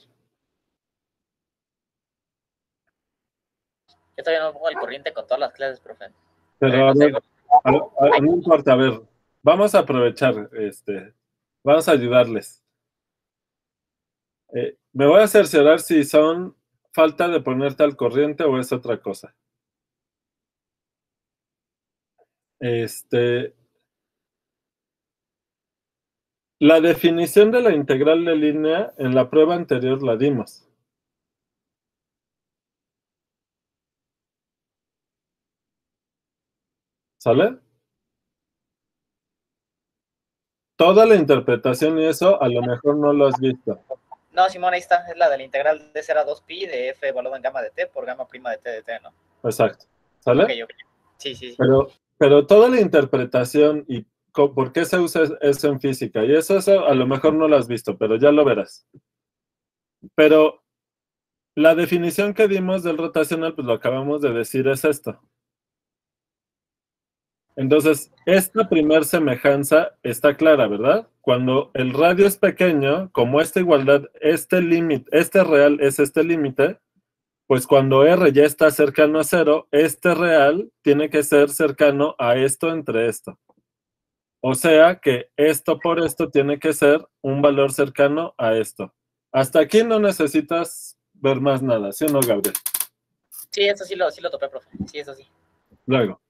Yo todavía no me pongo al corriente con todas las clases, profe. Pero a No sé, ver, no importa, a ver, vamos a aprovechar, vamos a ayudarles. Me voy a cerciorar si son falta de ponerte al corriente o es otra cosa. La definición de la integral de línea en la prueba anterior la dimos. ¿Sale? Toda la interpretación y eso a lo mejor no lo has visto. No, Simón, ahí está. Es la de la integral de 0 a 2pi de f evaluado en gamma de t por gamma prima de t de t, ¿no? Exacto. ¿Sale? Ok. Sí, sí, sí. Pero toda la interpretación y por qué se usa eso en física, y eso a lo mejor no lo has visto, pero ya lo verás. Pero la definición que dimos del rotacional, pues lo acabamos de decir, es esto. Entonces, esta primer semejanza está clara, ¿verdad? Cuando el radio es pequeño, como esta igualdad, este límite, este real es este límite, pues cuando R ya está cercano a 0, este real tiene que ser cercano a esto entre esto. O sea que esto por esto tiene que ser un valor cercano a esto. Hasta aquí no necesitas ver más nada, ¿sí o no, Gabriel? Sí, eso sí lo topé, profe. Sí, eso sí. Luego,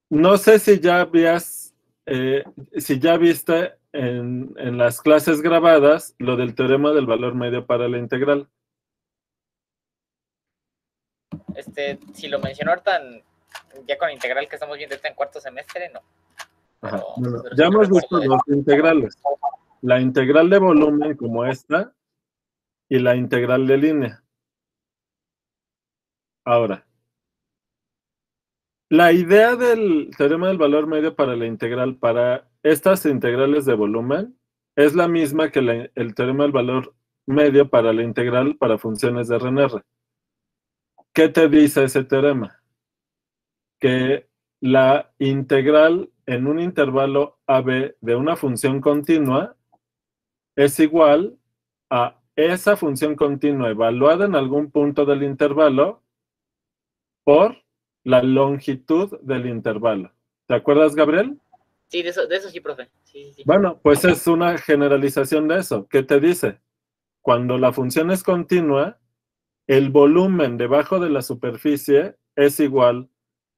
no sé si ya si ya viste en las clases grabadas lo del teorema del valor medio para la integral. Si lo mencionó ahorita ya con la integral que estamos viendo en cuarto semestre, no. Ajá. Pero, Bueno, pero ya sí hemos recuerdo visto dos integrales. La integral de volumen como esta y la integral de línea. Ahora, la idea del teorema del valor medio para la integral para estas integrales de volumen es la misma que el teorema del valor medio para la integral para funciones de RNR. ¿Qué te dice ese teorema? Que la integral en un intervalo AB de una función continua es igual a esa función continua evaluada en algún punto del intervalo por la longitud del intervalo. ¿Te acuerdas, Gabriel? Sí, de eso sí, profe. Sí. Bueno, pues es una generalización de eso. ¿Qué te dice? Cuando la función es continua, el volumen debajo de la superficie es igual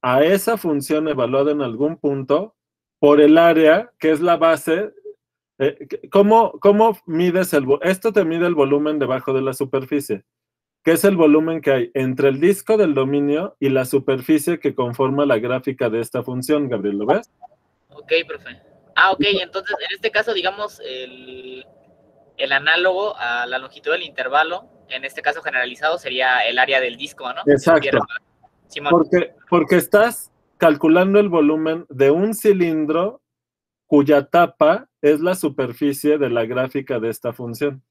a esa función evaluada en algún punto por el área, que es la base. ¿Cómo mides esto te mide el volumen debajo de la superficie, que es el volumen que hay entre el disco del dominio y la superficie que conforma la gráfica de esta función, Gabriel, ¿lo ves? Ok, profe. Ok, entonces en este caso, digamos, el análogo a la longitud del intervalo, en este caso generalizado, sería el área del disco, ¿no? Exacto. Simón. Porque estás calculando el volumen de un cilindro cuya tapa es la superficie de la gráfica de esta función.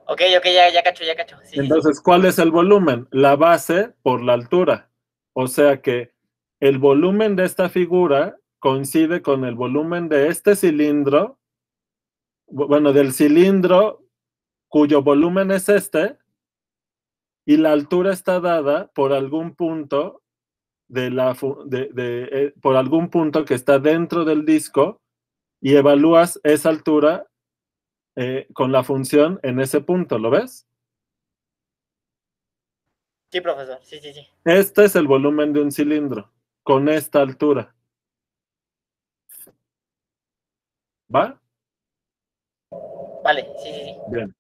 Ok, ya cacho. Sí, entonces, ¿cuál es el volumen? La base por la altura. O sea que el volumen de esta figura coincide con el volumen de este cilindro, bueno, del cilindro cuyo volumen es este, y la altura está dada por algún punto por algún punto que está dentro del disco, y evalúas esa altura con la función en ese punto, ¿lo ves? Sí, profesor, sí. Este es el volumen de un cilindro, con esta altura. ¿Va? Vale, sí. Bien.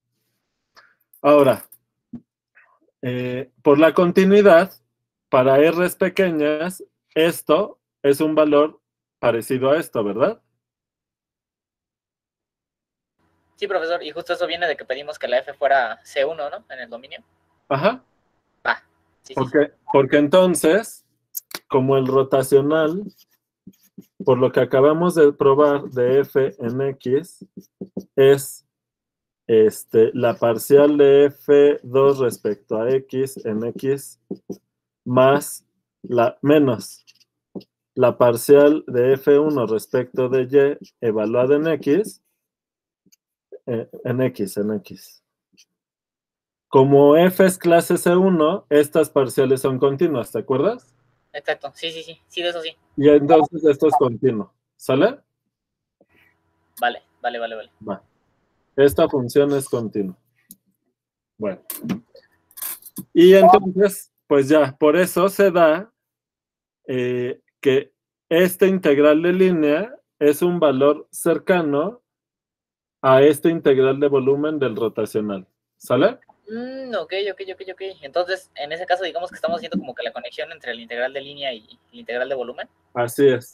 Ahora, por la continuidad, para R's pequeñas, esto es un valor parecido a esto, ¿verdad? Sí, profesor, y justo eso viene de que pedimos que la F fuera C1, ¿no? En el dominio. Ajá. Va. Sí. Porque entonces, como el rotacional por lo que acabamos de probar de f en x, es la parcial de f2 respecto a x en x más menos la parcial de f1 respecto de y evaluada en x, en x. Como f es clase C1, estas parciales son continuas, ¿te acuerdas? Exacto, sí, de eso sí. Y entonces esto es continuo, ¿sale? Vale. Va. Esta función es continua. Bueno. Y entonces, pues ya, por eso se da que este integral de línea es un valor cercano a este integral de volumen del rotacional. ¿Sale? Ok. Entonces, en ese caso, digamos que estamos haciendo como que la conexión entre el integral de línea y el integral de volumen. Así es.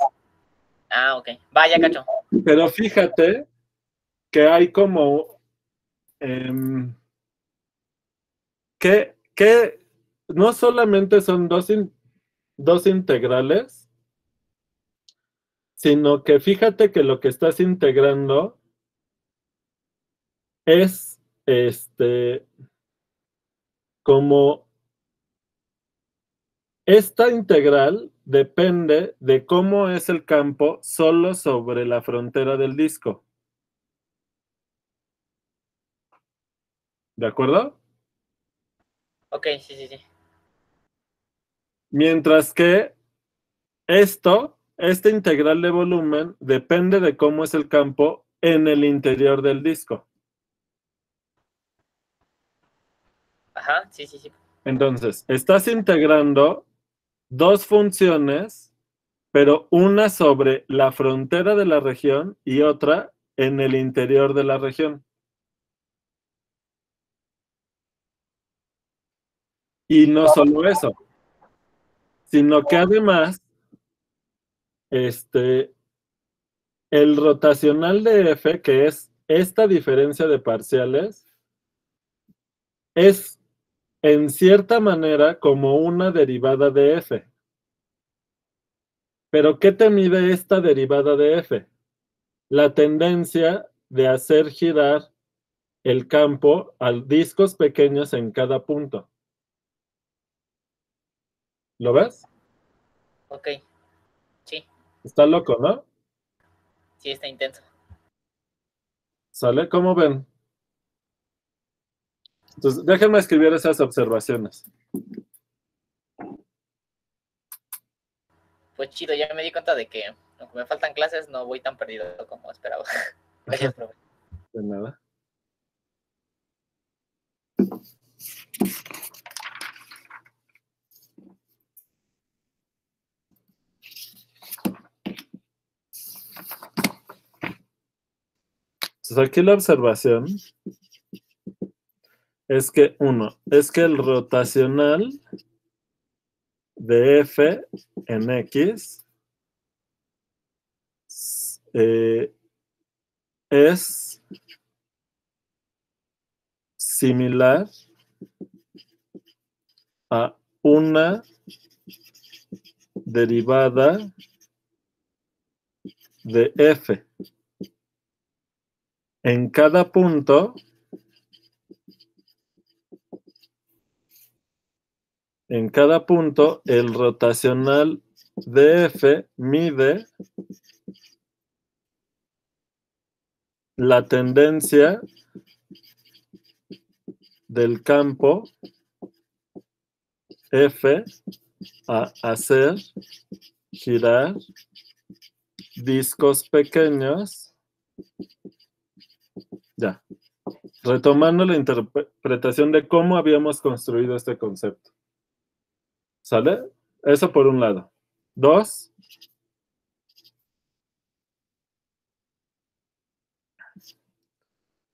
Ok. Vaya, cacho. Pero fíjate que hay como que no solamente son dos integrales, sino que fíjate que lo que estás integrando es como esta integral depende de cómo es el campo solo sobre la frontera del disco. ¿De acuerdo? Ok, sí. Mientras que este integral de volumen depende de cómo es el campo en el interior del disco. Ajá, sí. Entonces, estás integrando dos funciones, pero una sobre la frontera de la región y otra en el interior de la región. Y no solo eso, sino que además, el rotacional de F, que es esta diferencia de parciales, es en cierta manera como una derivada de F. ¿Pero qué te mide esta derivada de F? La tendencia de hacer girar el campo a discos pequeños en cada punto. ¿Lo ves? Ok, sí, Está loco, ¿no? sí, está intenso. ¿Sale? ¿Cómo ven? Entonces, déjenme escribir esas observaciones. Pues chido, ya me di cuenta de que aunque me faltan clases, no voy tan perdido como esperaba. Gracias, profe. De nada. Entonces, aquí la observación es que, el rotacional de F en X es similar a una derivada de F. En cada punto, el rotacional de F mide la tendencia del campo F a hacer girar discos pequeños. Ya. Retomando la interpretación de cómo habíamos construido este concepto. ¿Sale? Eso por un lado. 2.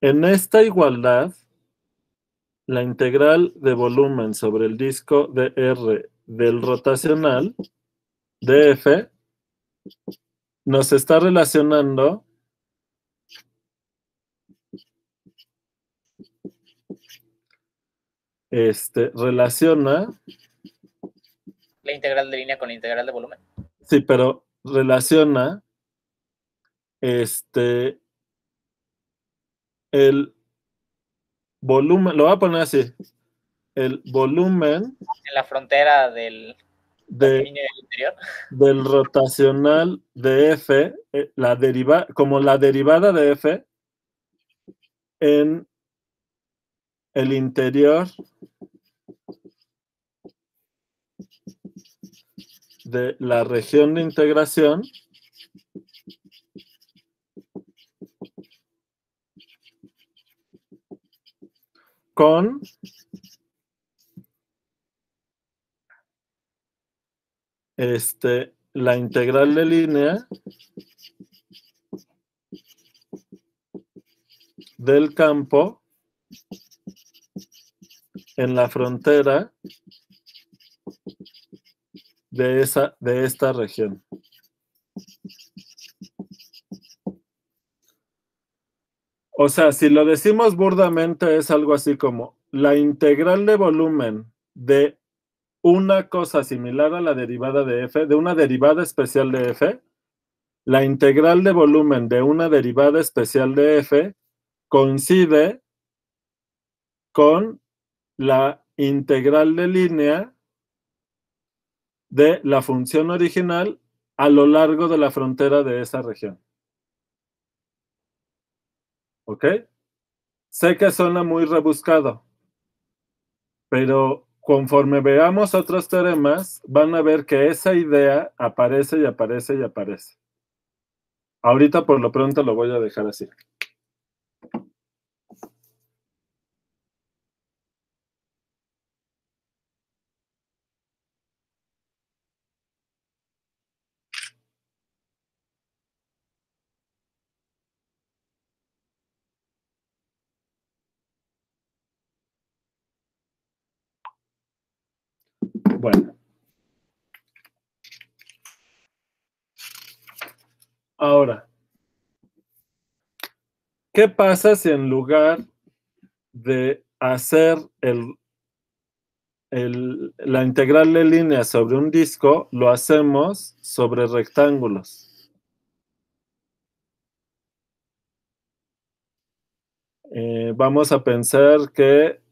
En esta igualdad, la integral de volumen sobre el disco de R del rotacional de F nos está relacionando relaciona, La integral de línea con la integral de volumen. sí, pero relaciona el volumen, lo voy a poner así, el volumen En la frontera del dominio del interior. del rotacional de F, como la derivada de F en el interior de la región de integración con la integral de línea del campo en la frontera de esta región. O sea, si lo decimos burdamente, es algo así como la integral de volumen de una cosa similar a la derivada de F, de una derivada especial de F, la integral de volumen de una derivada especial de F coincide con la integral de línea de la función original a lo largo de la frontera de esa región. ¿Ok? Sé que suena muy rebuscado, pero conforme veamos otros teoremas, van a ver que esa idea aparece y aparece y aparece. Ahorita por lo pronto lo voy a dejar así. Bueno. Ahora, ¿qué pasa si en lugar de hacer la integral de línea sobre un disco, lo hacemos sobre rectángulos? Vamos a pensar que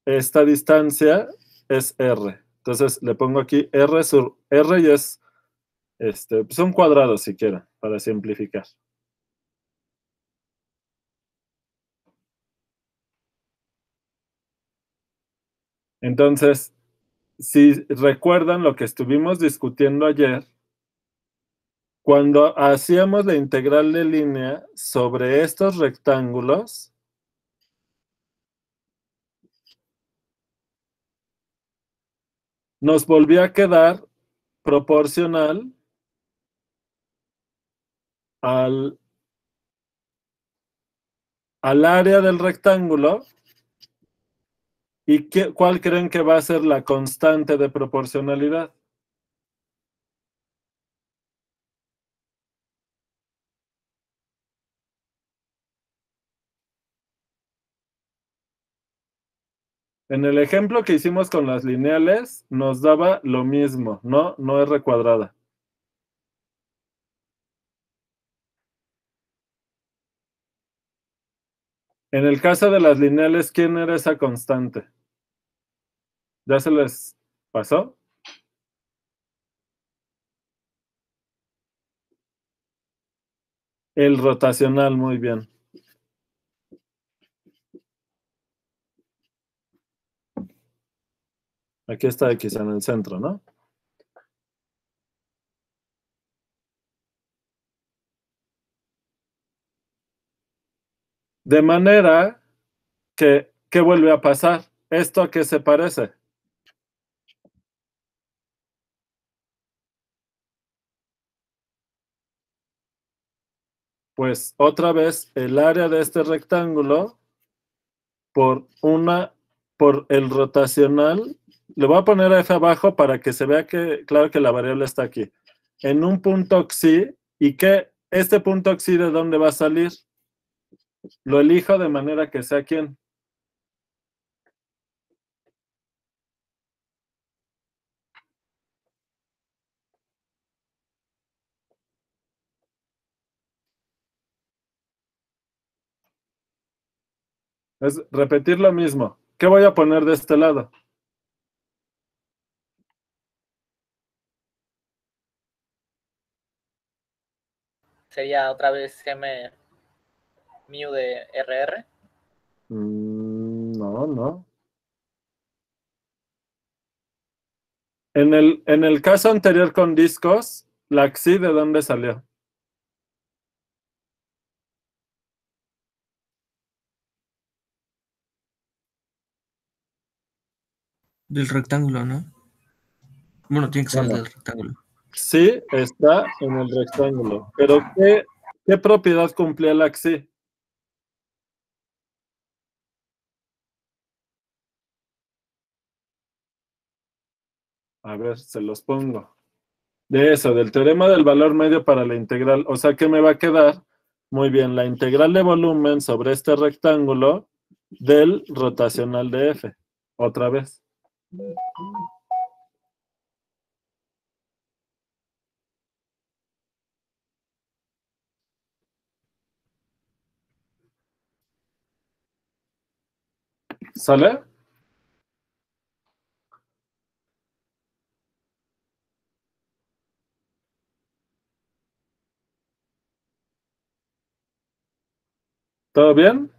esta distancia es R. Entonces le pongo aquí R sur R y es pues un cuadrado si quieren, para simplificar. Entonces, si recuerdan lo que estuvimos discutiendo ayer, cuando hacíamos la integral de línea sobre estos rectángulos, nos volvía a quedar proporcional al área del rectángulo. ¿Y cuál creen que va a ser la constante de proporcionalidad? En el ejemplo que hicimos con las lineales, nos daba lo mismo, ¿no? No R cuadrada. En el caso de las lineales, ¿quién era esa constante? ¿Ya se les pasó? El rotacional, muy bien. Aquí está X en el centro, ¿no? De manera que, ¿qué vuelve a pasar? ¿Esto a qué se parece? Pues otra vez el área de este rectángulo por el rotacional. Le voy a poner F abajo para que se vea que, claro que la variable está aquí. En un punto xi, ¿y qué? Este punto xi, ¿de dónde va a salir? Lo elijo de manera que sea quién. Es repetir lo mismo. ¿Qué voy a poner de este lado? Sería otra vez gm mu de rr. No, no. En el caso anterior con discos, la xi, ¿de dónde salió? Del rectángulo, ¿no? Bueno, tiene que ser Bueno. del rectángulo. Sí, está en el rectángulo. Pero ¿qué propiedad cumplía la xi? A ver, se los pongo. De eso, del teorema del valor medio para la integral. O sea, ¿qué me va a quedar? Muy bien, la integral de volumen sobre este rectángulo del rotacional de f. Otra vez. ¿Sale? ¿Todo bien?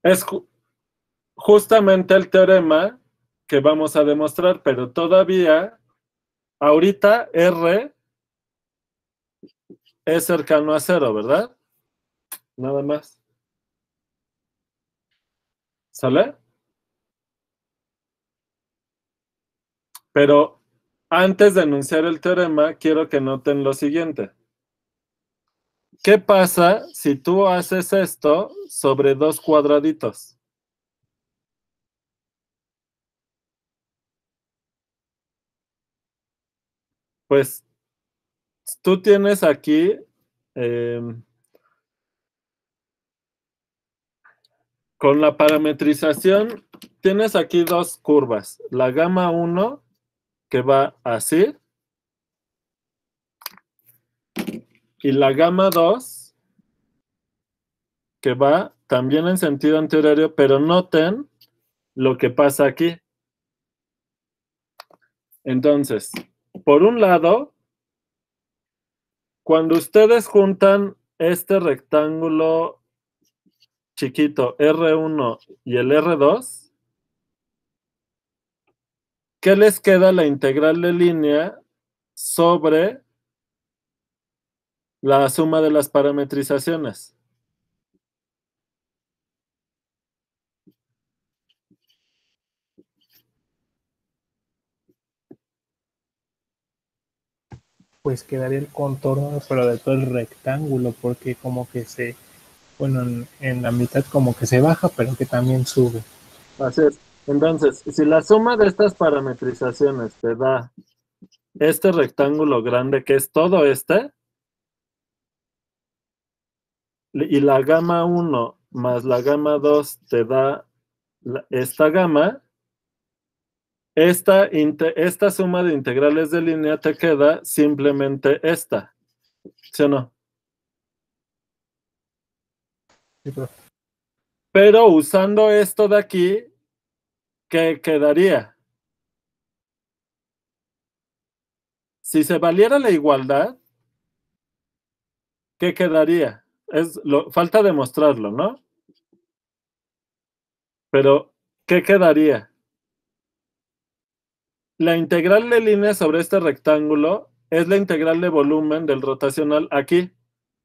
Es justamente el teorema que vamos a demostrar, pero todavía, ahorita R es cercano a 0, ¿verdad? Nada más. ¿Sale? Pero antes de enunciar el teorema, quiero que noten lo siguiente. ¿Qué pasa si tú haces esto sobre dos cuadraditos? Pues tú tienes aquí con la parametrización, tienes aquí dos curvas. La gamma 1 que va así y la gamma 2 que va también en sentido antihorario, pero noten lo que pasa aquí. Entonces, por un lado, cuando ustedes juntan este rectángulo chiquito R1 y el R2, ¿qué les queda? La integral de línea sobre la suma de las parametrizaciones. Pues quedaría el contorno, pero de todo el rectángulo, porque como que bueno, en la mitad como que se baja, pero que también sube. Así es. Entonces, si la suma de estas parametrizaciones te da este rectángulo grande que es todo este, y la gamma 1 más la gamma 2 te da esta gamma, esta suma de integrales de línea te queda simplemente esta, ¿sí o no? Sí, profe. Pero usando esto de aquí, ¿qué quedaría? Si se valiera la igualdad, ¿qué quedaría? Falta demostrarlo, ¿no? Pero, ¿qué quedaría? La integral de línea sobre este rectángulo es la integral de volumen del rotacional aquí.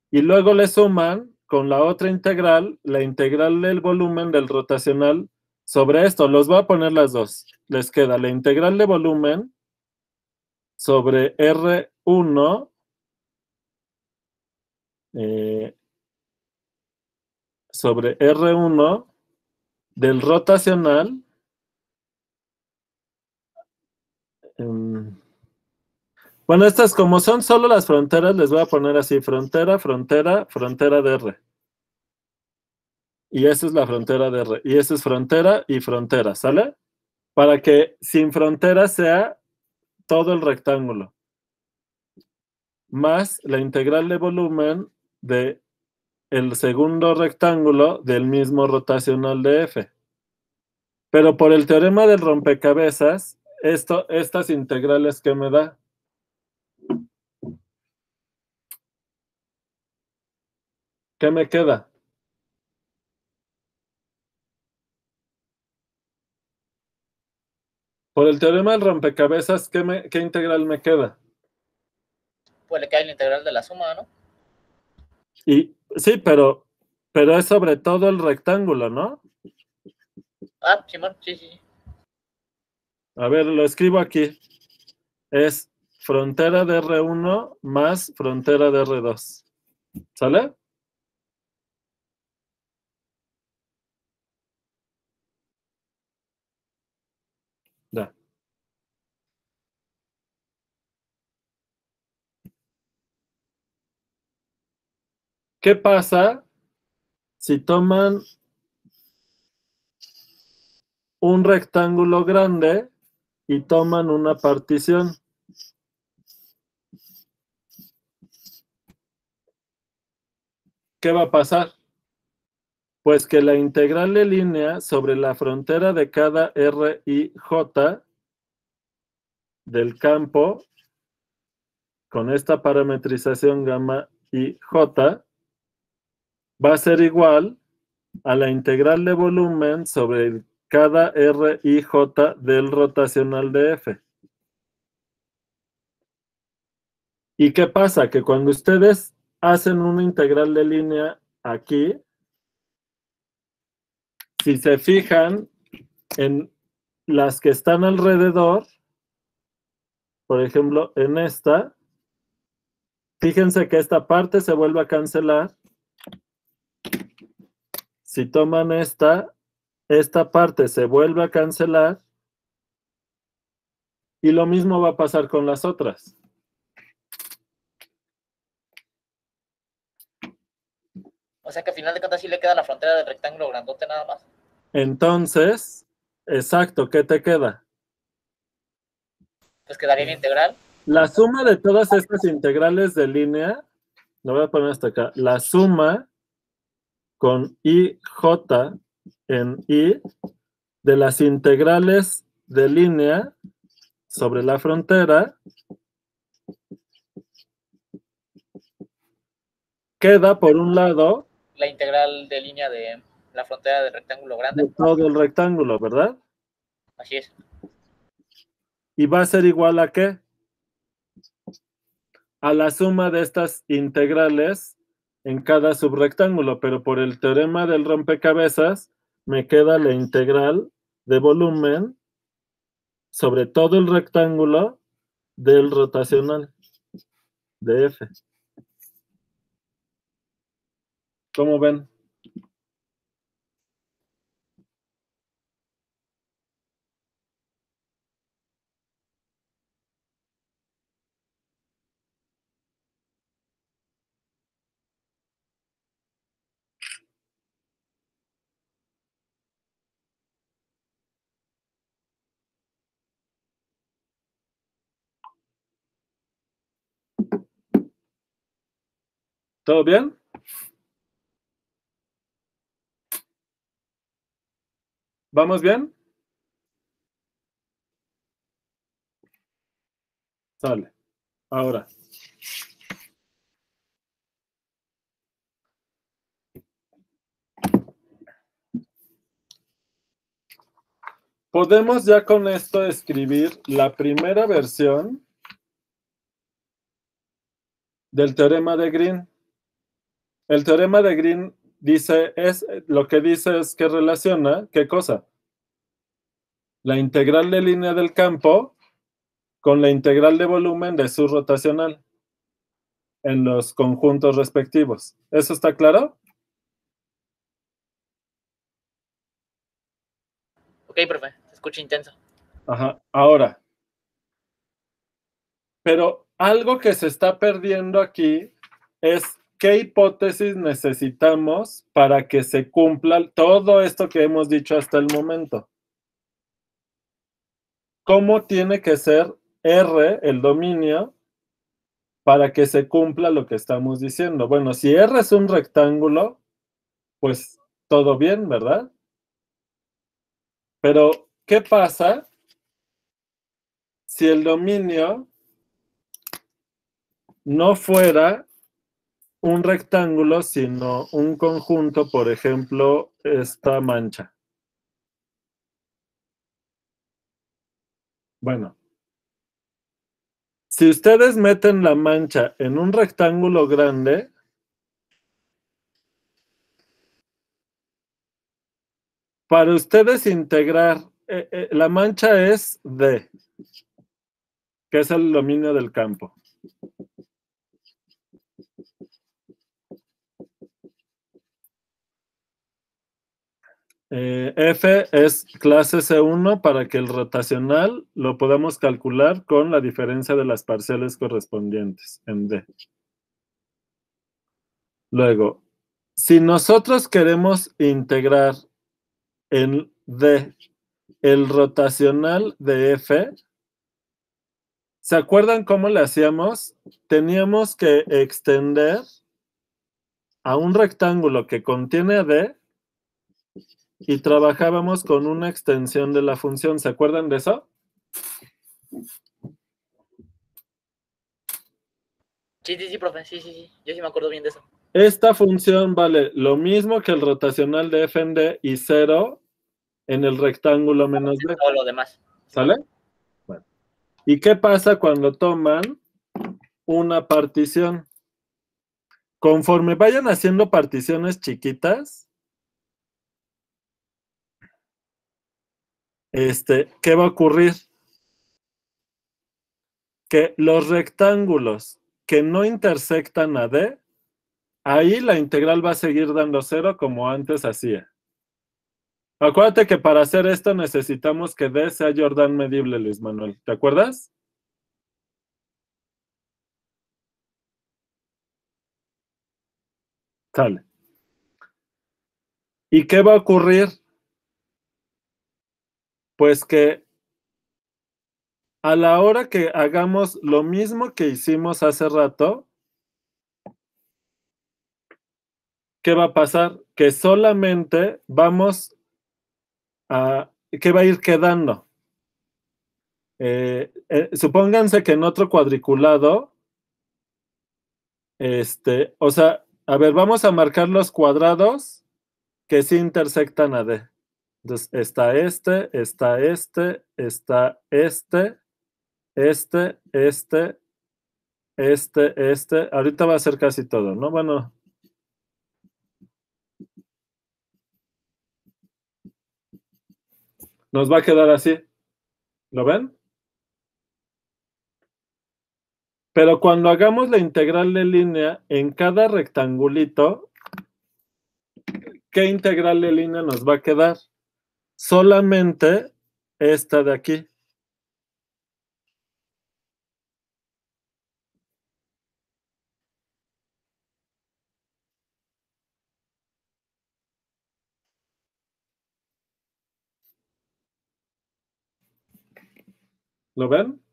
Y luego le suman con la otra integral, la integral del volumen del rotacional sobre esto. Los voy a poner las dos. Les queda la integral de volumen sobre R1 sobre R1 del rotacional. Bueno, estas como son solo las fronteras, les voy a poner así, frontera, frontera, frontera de R. Y esa es la frontera de R. Y esa es frontera y frontera, ¿sale? Para que sin frontera sea todo el rectángulo. más la integral de volumen de el segundo rectángulo del mismo rotacional de F. Pero por el teorema del rompecabezas, estas integrales que me da. ¿Qué me queda? Por el teorema del rompecabezas, ¿qué integral me queda? Pues le cae la integral de la suma, ¿no? Y sí, pero es sobre todo el rectángulo, ¿no? Ah, Simón, sí, sí, sí. A ver, lo escribo aquí. Es frontera de R1 más frontera de R2. ¿Sale? Ya. ¿Qué pasa si toman un rectángulo grande y toman una partición? ¿Qué va a pasar? Pues que la integral de línea sobre la frontera de cada R y J del campo con esta parametrización gamma y J va a ser igual a la integral de volumen sobre cada R y J del rotacional de F. ¿Y qué pasa? Que cuando ustedes hacen una integral de línea aquí, si se fijan en las que están alrededor, por ejemplo, en esta, fíjense que esta parte se vuelve a cancelar. Si toman esta parte se vuelve a cancelar. Y lo mismo va a pasar con las otras. O sea que al final de cuentas sí le queda la frontera del rectángulo grandote nada más. Entonces, exacto, ¿qué te queda? Pues quedaría la integral. La suma de todas estas integrales de línea, lo voy a poner hasta acá, la suma con IJ en I de las integrales de línea sobre la frontera queda por un lado La integral de línea de la frontera del rectángulo grande. de todo el rectángulo, ¿verdad? Así es. ¿Y va a ser igual a qué? A la suma de estas integrales en cada subrectángulo, pero por el teorema del rompecabezas me queda la integral de volumen sobre todo el rectángulo del rotacional de F. ¿Cómo ven? ¿Todo bien? ¿Vamos bien? Sale. Ahora. Podemos ya con esto escribir la primera versión del teorema de Green. El teorema de Green lo que dice es que relaciona, ¿qué cosa? La integral de línea del campo con la integral de volumen de su rotacional en los conjuntos respectivos. ¿Eso está claro? Ok, profe, se escucha intenso. Ajá, ahora. Pero algo que se está perdiendo aquí es qué hipótesis necesitamos para que se cumpla todo esto que hemos dicho hasta el momento. ¿Cómo tiene que ser R, el dominio, para que se cumpla lo que estamos diciendo. Bueno, si R es un rectángulo, pues todo bien, ¿verdad? Pero, ¿qué pasa si el dominio no fuera un rectángulo, sino un conjunto, por ejemplo, esta mancha? Bueno, si ustedes meten la mancha en un rectángulo grande, para ustedes integrar, la mancha es D, que es el dominio del campo. F es clase C1 para que el rotacional lo podamos calcular con la diferencia de las parciales correspondientes en D. Luego, si nosotros queremos integrar en D el rotacional de F, ¿se acuerdan cómo le hacíamos? Teníamos que extender a un rectángulo que contiene a D y trabajábamos con una extensión de la función. ¿Se acuerdan de eso? Sí, profe, sí. Yo sí me acuerdo bien de eso. Esta función vale lo mismo que el rotacional de f en D y 0 en el rectángulo menos D. Todo lo demás. ¿Sale? Bueno. ¿Y qué pasa cuando toman una partición? Conforme vayan haciendo particiones chiquitas, ¿qué va a ocurrir? Que los rectángulos que no intersectan a D, ahí la integral va a seguir dando 0 como antes hacía. Acuérdate que para hacer esto necesitamos que D sea Jordan medible, Luis Manuel. ¿Te acuerdas? Sale. ¿Y qué va a ocurrir? Pues que a la hora que hagamos lo mismo que hicimos hace rato, ¿qué va a pasar? Que solamente vamos a... ¿Qué va a ir quedando? Supónganse que en otro cuadriculado, o sea, a ver, vamos a marcar los cuadrados que sí intersectan a D. Entonces, está está este. Ahorita va a ser casi todo, ¿no? Bueno. Nos va a quedar así. ¿Lo ven? Pero cuando hagamos la integral de línea en cada rectangulito, ¿qué integral de línea nos va a quedar? Solamente esta de aquí. ¿Lo ven?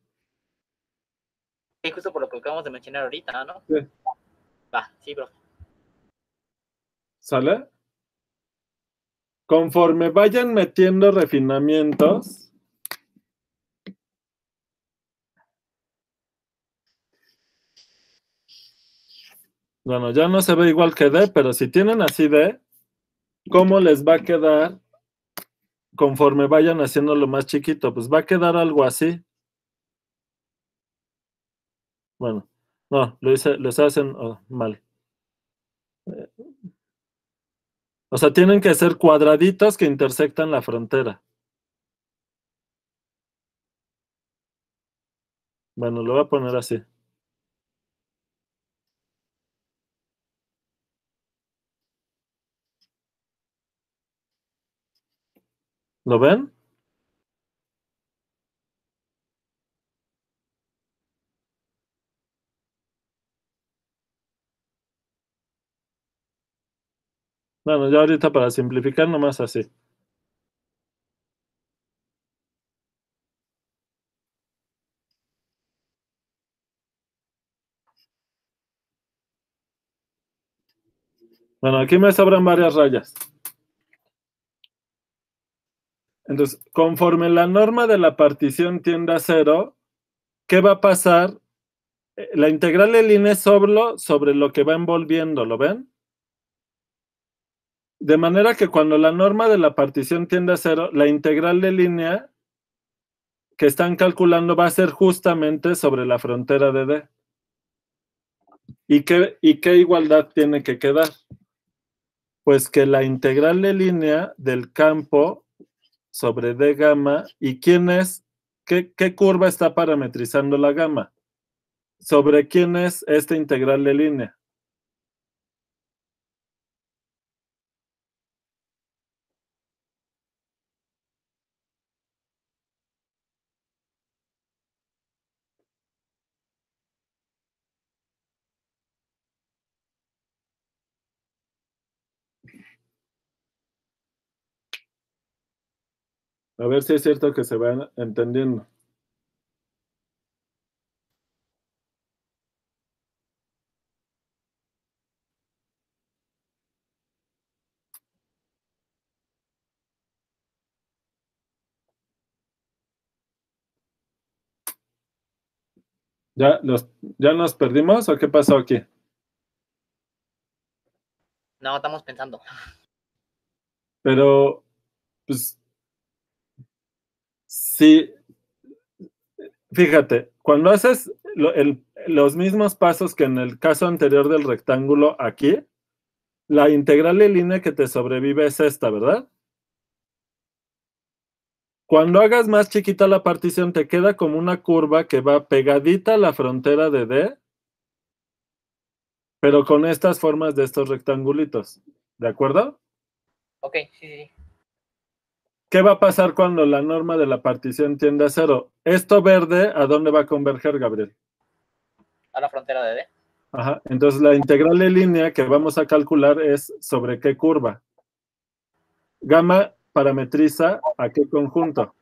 Sí, justo por lo que acabamos de mencionar ahorita, ¿no? Sí. Va, sí, profe. ¿Sale? Conforme vayan metiendo refinamientos, bueno, ya no se ve igual que D, pero si tienen así D, ¿cómo les va a quedar conforme vayan haciéndolo más chiquito? Pues va a quedar algo así. Bueno, no, les hacen mal. O sea, tienen que ser cuadraditos que intersectan la frontera. Bueno, lo voy a poner así. ¿Lo ven? Bueno, ya ahorita para simplificar nomás así. Bueno, aquí me sobran varias rayas. Entonces, conforme la norma de la partición tiende a 0, ¿qué va a pasar? La integral de línea es sobre lo que va envolviendo, ¿lo ven? De manera que cuando la norma de la partición tiende a 0, la integral de línea que están calculando va a ser justamente sobre la frontera de D. ¿Y qué igualdad tiene que quedar? Pues que la integral de línea del campo sobre D gamma, ¿y quién es? ¿Qué curva está parametrizando la gamma? ¿Sobre quién es esta integral de línea? A ver si es cierto que se van entendiendo. ¿Ya nos perdimos o qué pasó aquí? No, estamos pensando. Pero, pues, sí, fíjate, cuando haces los mismos pasos que en el caso anterior del rectángulo aquí, la integral de línea que te sobrevive es esta, ¿verdad? Cuando hagas más chiquita la partición, te queda como una curva que va pegadita a la frontera de D, pero con estas formas de estos rectangulitos, ¿de acuerdo? Ok, sí. ¿Qué va a pasar cuando la norma de la partición tiende a 0? Esto verde, ¿a dónde va a converger, Gabriel? A la frontera de D. Ajá, entonces la integral de línea que vamos a calcular es sobre qué curva. Gamma parametriza a qué conjunto.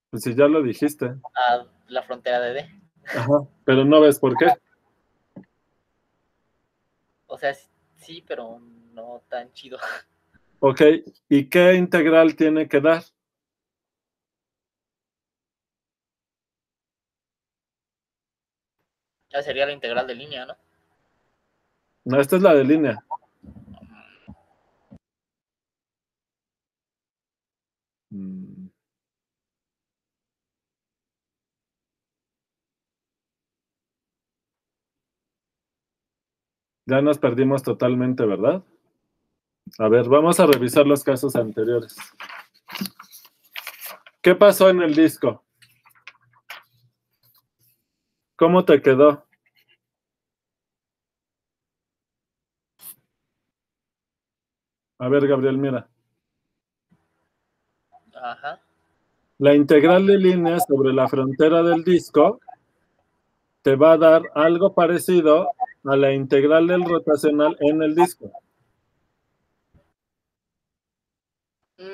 Pues si ya lo dijiste. A la frontera de D. Ajá, pero no ves por qué. O sea, sí, pero no tan chido. Ok, ¿y qué integral tiene que dar? Ya sería la integral de línea, ¿no? No, esta es la de línea. Ya nos perdimos totalmente, ¿verdad? A ver, vamos a revisar los casos anteriores. ¿Qué pasó en el disco? ¿Cómo te quedó? A ver, Gabriel, mira. Ajá. La integral de línea sobre la frontera del disco te va a dar algo parecido a la integral del rotacional en el disco.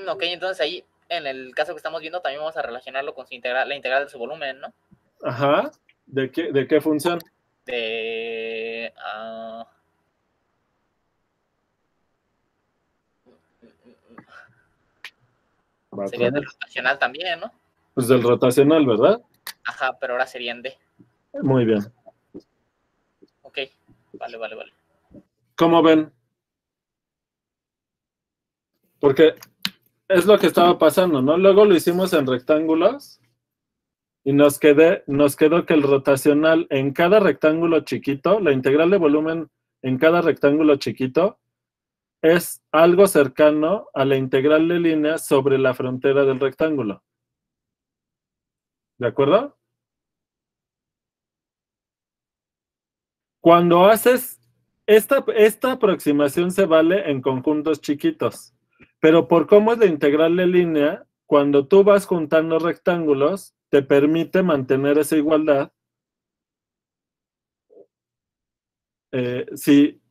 Ok, entonces ahí, en el caso que estamos viendo, también vamos a relacionarlo con su integral, la integral de su volumen, ¿no? Ajá. ¿De qué función? De... sería del rotacional también, ¿no? Pues del rotacional, ¿verdad? Ajá, pero ahora sería en D. Muy bien. Ok, vale. ¿Cómo ven? Porque es lo que estaba pasando, ¿no? Luego lo hicimos en rectángulos y nos quedó que el rotacional en cada rectángulo chiquito, la integral de volumen en cada rectángulo chiquito, es algo cercano a la integral de línea sobre la frontera del rectángulo. ¿De acuerdo? Cuando haces esta aproximación se vale en conjuntos chiquitos, pero por cómo es la integral de línea, cuando tú vas juntando rectángulos, te permite mantener esa igualdad. Si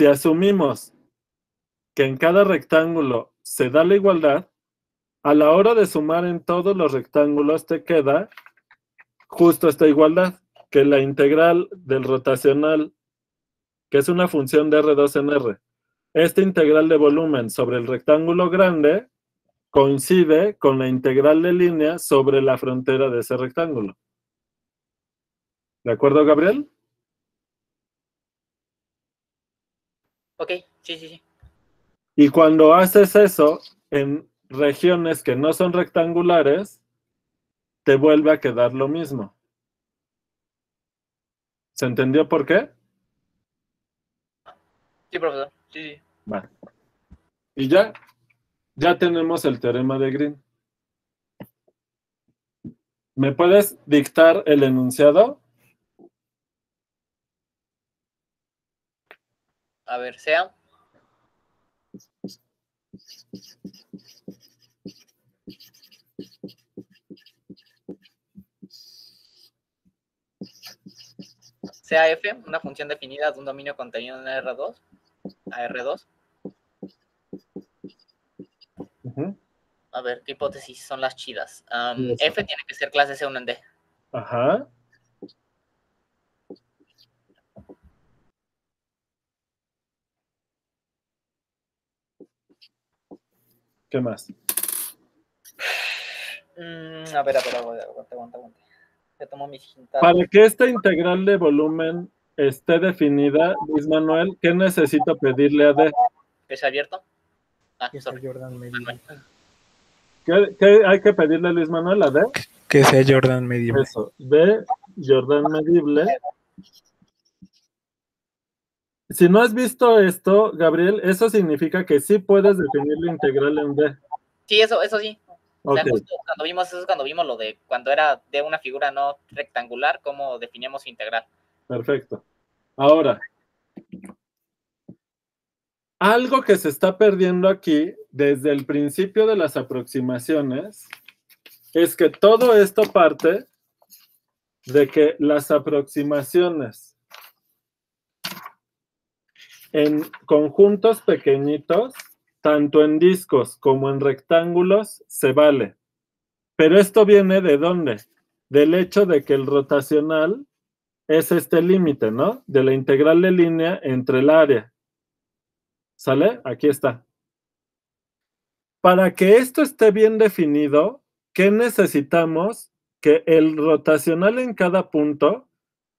asumimos que en cada rectángulo se da la igualdad, a la hora de sumar en todos los rectángulos te queda justo esta igualdad, que la integral del rotacional, que es una función de R2 en R, esta integral de volumen sobre el rectángulo grande coincide con la integral de línea sobre la frontera de ese rectángulo. ¿De acuerdo, Gabriel? Ok, sí, sí, sí. Y cuando haces eso en regiones que no son rectangulares, te vuelve a quedar lo mismo. ¿Se entendió por qué? Sí, profesor. Sí, sí. Vale. Y ya tenemos el teorema de Green. ¿Me puedes dictar el enunciado? A ver, sea. Sea f, una función definida de un dominio contenido en R2, a R2. Ujú. A ver, ¿qué hipótesis son las chidas? Sí, F tiene que ser clase C1 en D. Ajá. ¿Qué más? A ver, aguanta. Ya tomo mis cintas. Para que esta integral de volumen esté definida, Luis Manuel, ¿qué necesito pedirle a D? ¿Que sea abierto? Que sea Sorry. Jordan medible. ¿Qué hay que pedirle a Luis Manuel a D? Que sea Jordan medible. Eso, D, Jordan medible. Si no has visto esto, Gabriel, eso significa que sí puedes definir la integral en D. Sí, eso sí. O sea, Ok, justo cuando vimos eso es cuando vimos lo de cuando era de una figura no rectangular, cómo definíamos su integral. perfecto. Ahora, algo que se está perdiendo aquí desde el principio de las aproximaciones es que todo esto parte de que las aproximaciones en conjuntos pequeñitos, tanto en discos como en rectángulos, se vale. Pero esto viene ¿de dónde? Del hecho de que el rotacional es este límite, ¿no? De la integral de línea entre el área. ¿Sale? Aquí está. Para que esto esté bien definido, ¿qué necesitamos? Que el rotacional en cada punto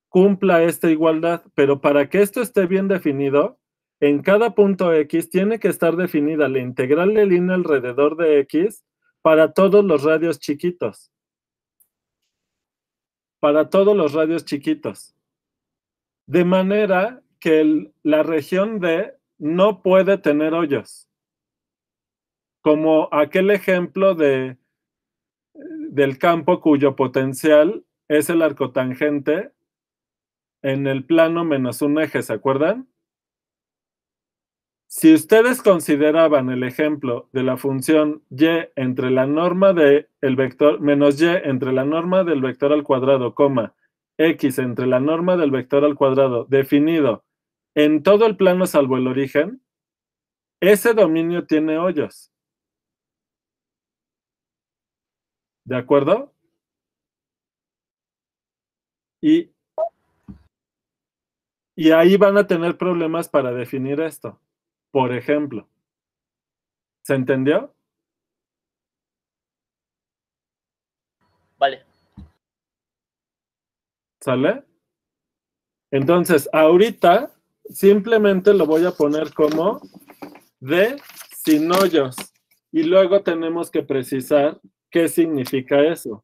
cumpla esta igualdad, pero para que esto esté bien definido, en cada punto X tiene que estar definida la integral de línea alrededor de X para todos los radios chiquitos. Para todos los radios chiquitos. De manera que la región D no puede tener hoyos. Como aquel ejemplo del campo cuyo potencial es el arcotangente en el plano menos un eje, ¿se acuerdan? Si ustedes consideraban el ejemplo de la función y entre la norma del vector menos y entre la norma del vector al cuadrado, coma, x entre la norma del vector al cuadrado definido en todo el plano salvo el origen, ese dominio tiene hoyos. ¿De acuerdo? Y ahí van a tener problemas para definir esto. Por ejemplo, ¿se entendió? Vale. ¿Sale? Entonces, ahorita simplemente lo voy a poner como D sin hoyos. Y luego tenemos que precisar qué significa eso.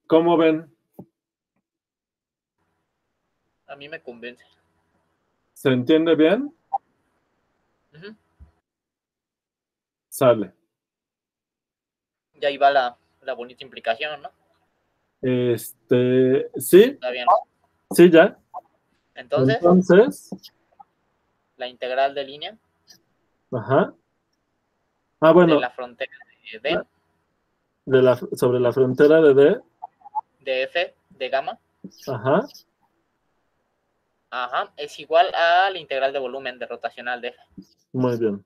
¿Cómo ven? A mí me convence. ¿Se entiende bien? Ujú. Sale. Y ahí va la bonita implicación, ¿no? Sí, Está bien. sí, ya. Entonces, la integral de línea Ajá. de Bueno, la frontera de D, sobre la frontera de D, de F, de gamma, ajá, Ajá, es igual a la integral de volumen de rotacional de F. Muy bien.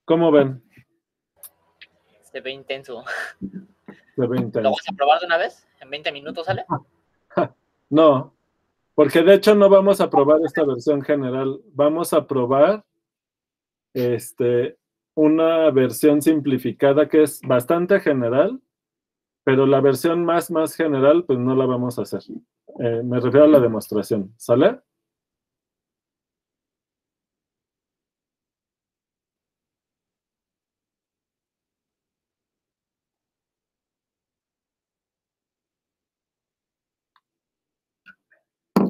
¿Cómo ven? Se ve intenso. De 20 ¿Lo años. vas a probar de una vez? ¿En 20 minutos sale? No, porque de hecho no vamos a probar esta versión general. Vamos a probar una versión simplificada que es bastante general, pero la versión más general, pues no la vamos a hacer. Me refiero a la demostración. ¿Sale?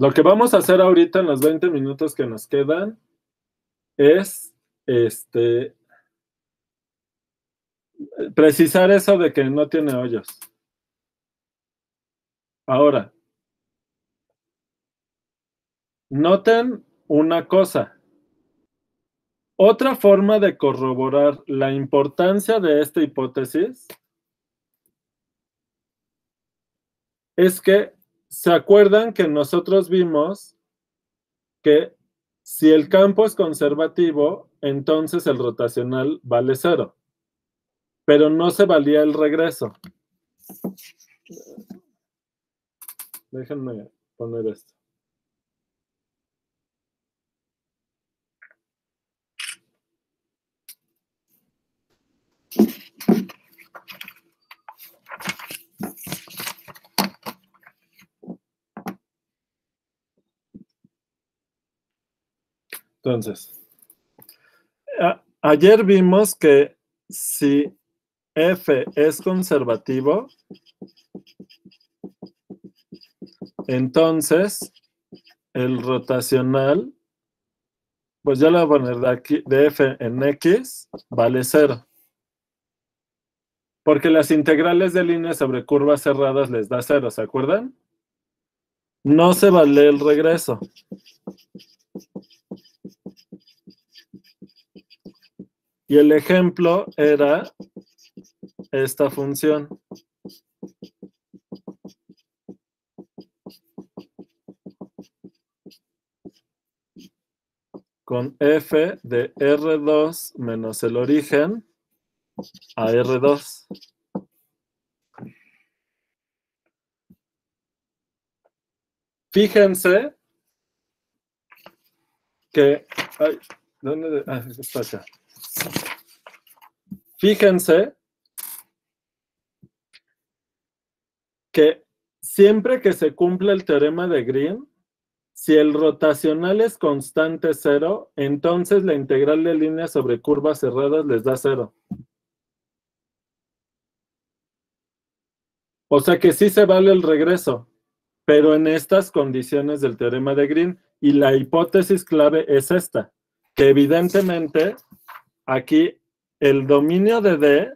Lo que vamos a hacer ahorita en los 20 minutos que nos quedan es precisar eso de que no tiene hoyos. Ahora, noten una cosa. Otra forma de corroborar la importancia de esta hipótesis es que se acuerdan que nosotros vimos que si el campo es conservativo, entonces el rotacional vale 0, pero no se valía el regreso. Déjenme poner esto. Entonces, ayer vimos que si F es conservativo, entonces el rotacional, pues ya lo voy a poner de aquí, de F en X, vale 0. Porque las integrales de líneas sobre curvas cerradas les da 0, ¿se acuerdan? No se vale el regreso. Y el ejemplo era esta función. Con F de R2 menos el origen a R2. Fíjense que... Ay, ¿dónde? Está acá. Fíjense que siempre que se cumple el teorema de Green, si el rotacional es constante 0, entonces la integral de líneas sobre curvas cerradas les da 0. O sea que sí se vale el regreso, pero en estas condiciones del teorema de Green. Y la hipótesis clave es esta, que evidentemente aquí el dominio de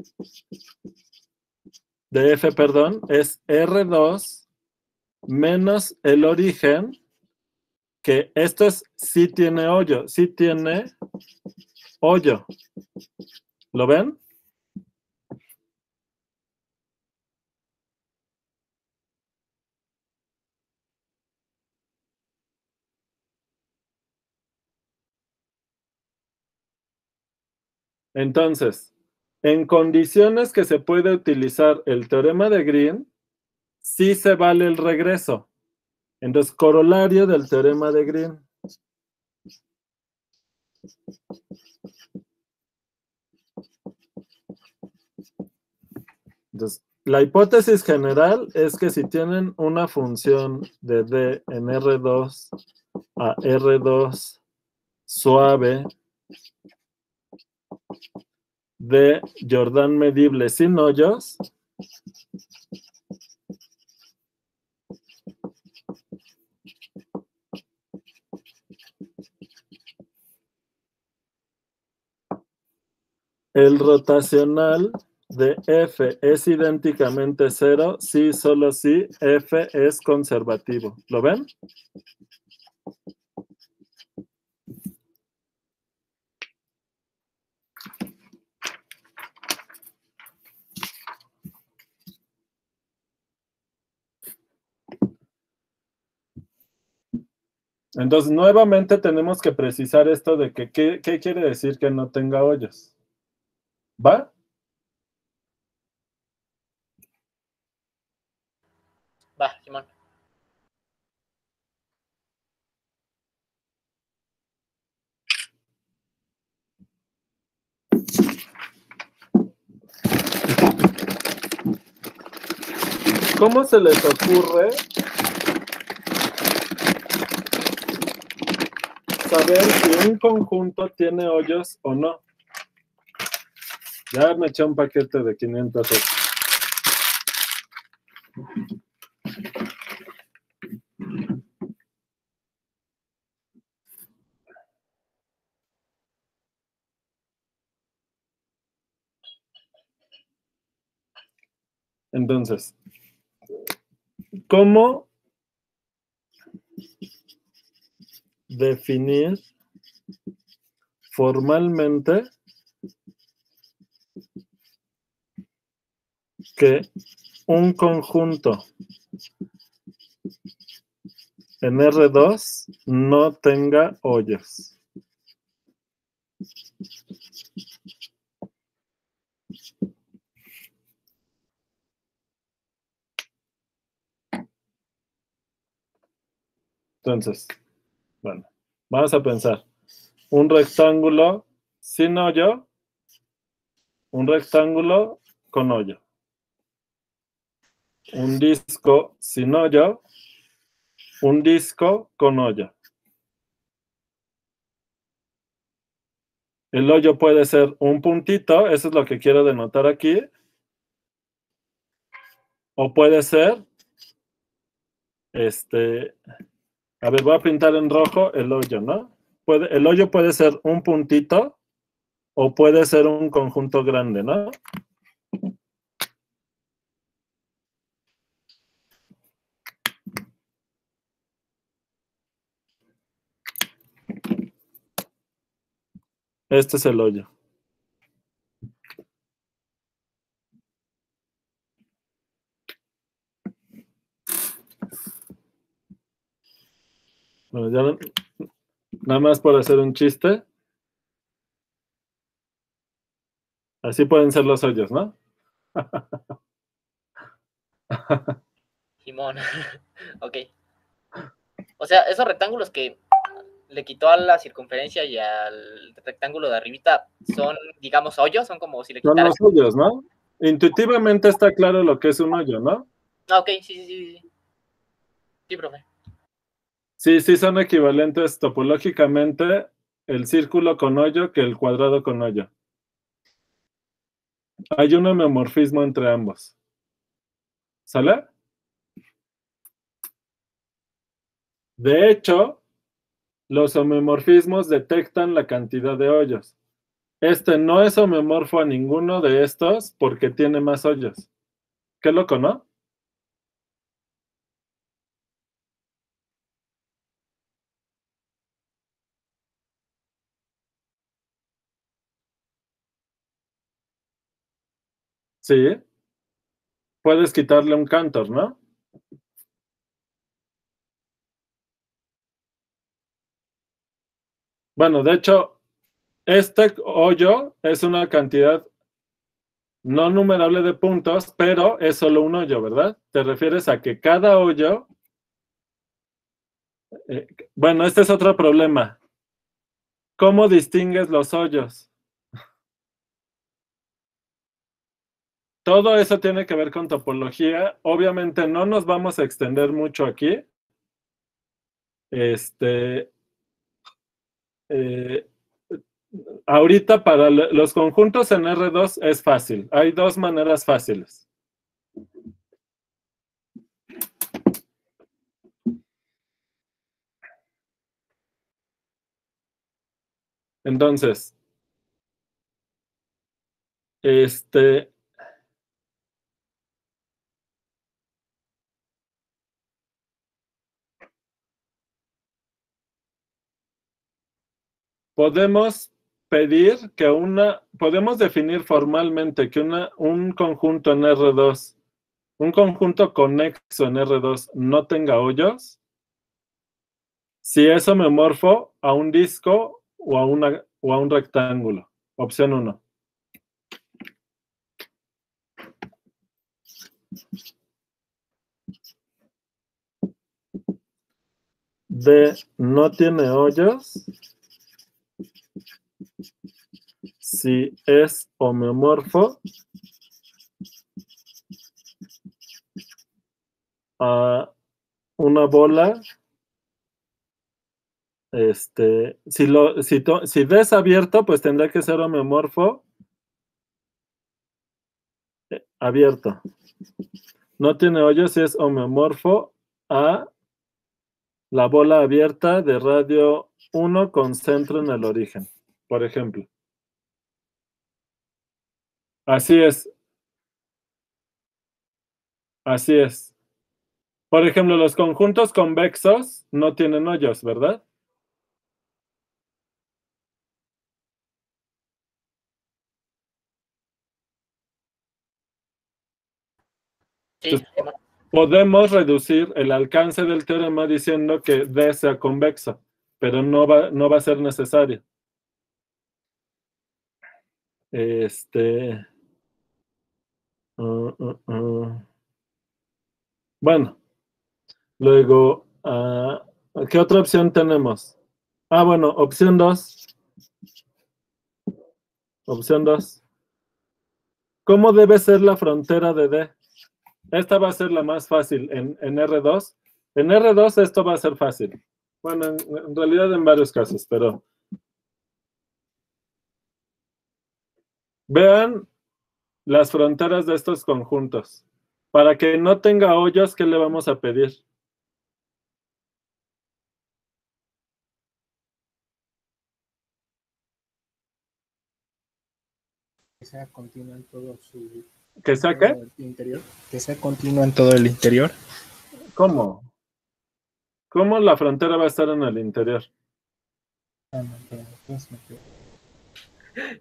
F, perdón, es R2 menos el origen, que esto sí tiene hoyo, sí tiene hoyo. ¿Lo ven? Entonces, en condiciones que se puede utilizar el teorema de Green, sí se vale el regreso. Entonces, corolario del teorema de Green. Entonces, la hipótesis general es que si tienen una función de D en R2 a R2 suave de Jordan medible sin hoyos, el rotacional de F es idénticamente 0 si solo si F es conservativo. ¿Lo ven? Entonces, nuevamente tenemos que precisar esto de que, ¿qué quiere decir que no tenga hoyos? ¿Va? Va, Simón. ¿Cómo se les ocurre saber si un conjunto tiene hoyos o no? Ya me eché un paquete de 500 hoyos. Entonces, ¿cómo definir formalmente que un conjunto en R2 no tenga hoyos? Entonces, bueno, vamos a pensar. Un rectángulo sin hoyo, un rectángulo con hoyo. Un disco sin hoyo, un disco con hoyo. El hoyo puede ser un puntito, eso es lo que quiero denotar aquí. O puede ser, a ver, voy a pintar en rojo el hoyo, ¿no? El hoyo puede ser un puntito o puede ser un conjunto grande, ¿no? Este es el hoyo. Bueno, ya nada más por hacer un chiste. Así pueden ser los hoyos, ¿no? Simón. Ok. O sea, esos rectángulos que le quitó a la circunferencia y al rectángulo de arribita son, digamos, hoyos, son como si le Son quitaras. los hoyos, ¿no? Intuitivamente está claro lo que es un hoyo, ¿no? Ah, ok, sí. Sí, profe. Sí, sí son equivalentes topológicamente el círculo con hoyo que el cuadrado con hoyo. Hay un homeomorfismo entre ambos. ¿Sale? De hecho, los homeomorfismos detectan la cantidad de hoyos. Este no es homeomorfo a ninguno de estos porque tiene más hoyos. Qué loco, ¿no? Sí. Puedes quitarle un Cantor, ¿no? Bueno, de hecho, este hoyo es una cantidad no numerable de puntos, pero es solo un hoyo, ¿verdad? Te refieres a que cada hoyo... bueno, este es otro problema. ¿Cómo distingues los hoyos? Todo eso tiene que ver con topología. Obviamente no nos vamos a extender mucho aquí. Ahorita para los conjuntos en R2 es fácil. Hay dos maneras fáciles. Entonces, podemos podemos definir formalmente que un conjunto en R2, un conjunto conexo en R2 no tenga hoyos. si es homeomorfo a un disco o a un rectángulo. Opción 1. D, no tiene hoyos si es homeomorfo a una bola. Si D es abierto, pues tendrá que ser homeomorfo abierto. No tiene hoyos si es homeomorfo a la bola abierta de radio 1 con centro en el origen, por ejemplo. Así es. Así es. Por ejemplo, los conjuntos convexos no tienen hoyos, ¿verdad? Sí, Entonces, podemos reducir el alcance del teorema diciendo que D sea convexo, pero no va a ser necesario. Bueno, luego, ¿qué otra opción tenemos? Bueno, opción 2. Opción 2. ¿Cómo debe ser la frontera de D? Esta va a ser la más fácil en R2. En R2 esto va a ser fácil. Bueno, en realidad en varios casos, pero vean las fronteras de estos conjuntos. Para que no tenga hoyos, ¿qué le vamos a pedir? Que sea continua en todo su ¿Que sea qué? interior. Que sea continua en todo el interior. ¿Cómo? ¿Cómo la frontera va a estar en el interior?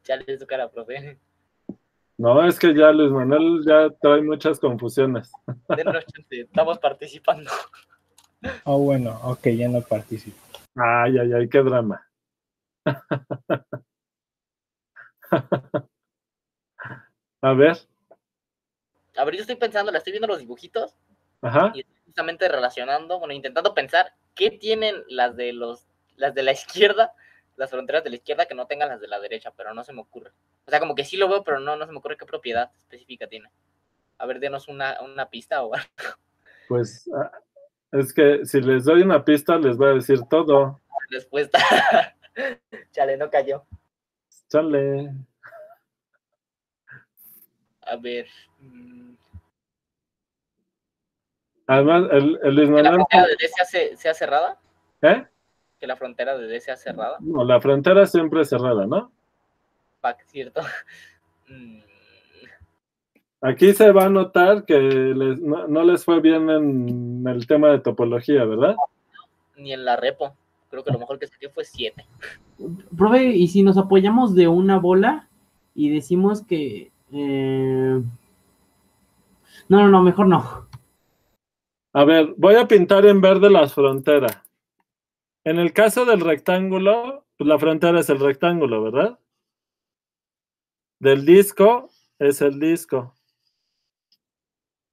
Chale su cara, profe. No, es que ya Luis Manuel ya trae muchas confusiones. Denos chance, estamos participando. Bueno, ok, ya no participo. Ay, qué drama. A ver. A ver, yo estoy pensando, la estoy viendo los dibujitos. Ajá. Y estoy justamente relacionando, bueno, intentando pensar qué tienen las de la izquierda, las fronteras de la izquierda que no tengan las de la derecha, pero no se me ocurre. O sea, como que sí lo veo, pero no se me ocurre qué propiedad específica tiene. A ver, denos una pista o algo. Pues es que si les doy una pista, les voy a decir todo. Respuesta. Chale, no cayó. Chale. A ver. Además, el Luis ¿Que la Manuel. frontera de D sea cerrada? ¿Eh? ¿Que la frontera de D sea cerrada? No, la frontera siempre es cerrada, ¿no? ¿Cierto? Aquí se va a notar que no les fue bien en el tema de topología, ¿verdad? Ni en la repo. Creo que lo mejor que saqué fue 7. Profe, ¿y si nos apoyamos de una bola y decimos que... No, mejor no. A ver, voy a pintar en verde las fronteras. En el caso del rectángulo, pues la frontera es el rectángulo, ¿verdad? Del disco es el disco.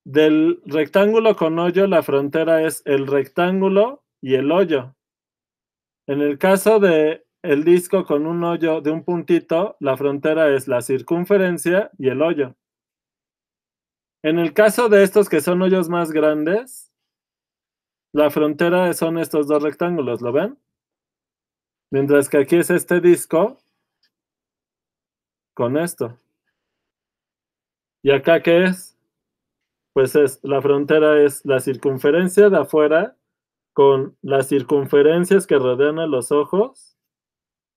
Del rectángulo con hoyo, la frontera es el rectángulo y el hoyo. En el caso de el disco con un hoyo de un puntito, la frontera es la circunferencia y el hoyo. En el caso de estos que son hoyos más grandes, la frontera son estos dos rectángulos, ¿lo ven? Mientras que aquí es este disco con esto. ¿Y acá qué es? Pues la frontera es la circunferencia de afuera con las circunferencias que rodean a los ojos,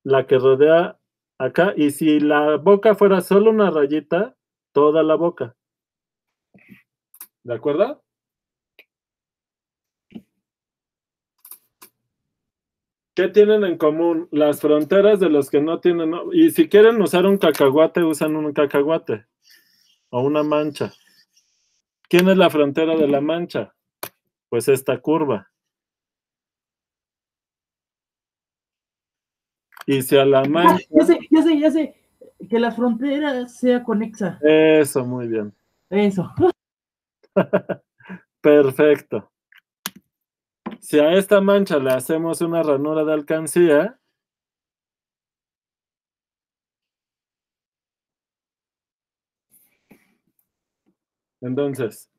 la que rodea acá, y si la boca fuera solo una rayita, toda la boca. ¿De acuerdo? ¿Qué tienen en común las fronteras de los que no tienen? Y si quieren usar un cacahuate, usan un cacahuate o una mancha. ¿Quién es la frontera de la mancha? Pues esta curva. Y si a la mancha... Ya sé. Que la frontera sea conexa. Eso, muy bien. Eso. Perfecto. Si a esta mancha le hacemos una ranura de alcancía, entonces,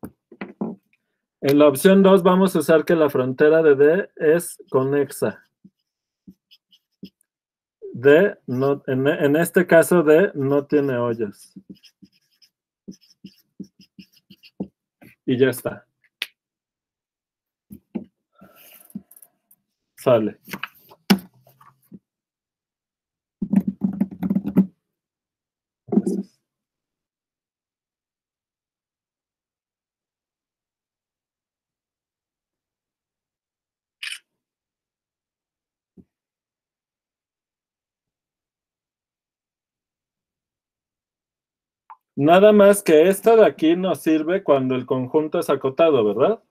en la opción 2 vamos a usar que la frontera de D es conexa. D, no, en este caso D no tiene hoyos. Y ya está. Sale. Nada más que esta de aquí nos sirve cuando el conjunto es acotado, ¿verdad?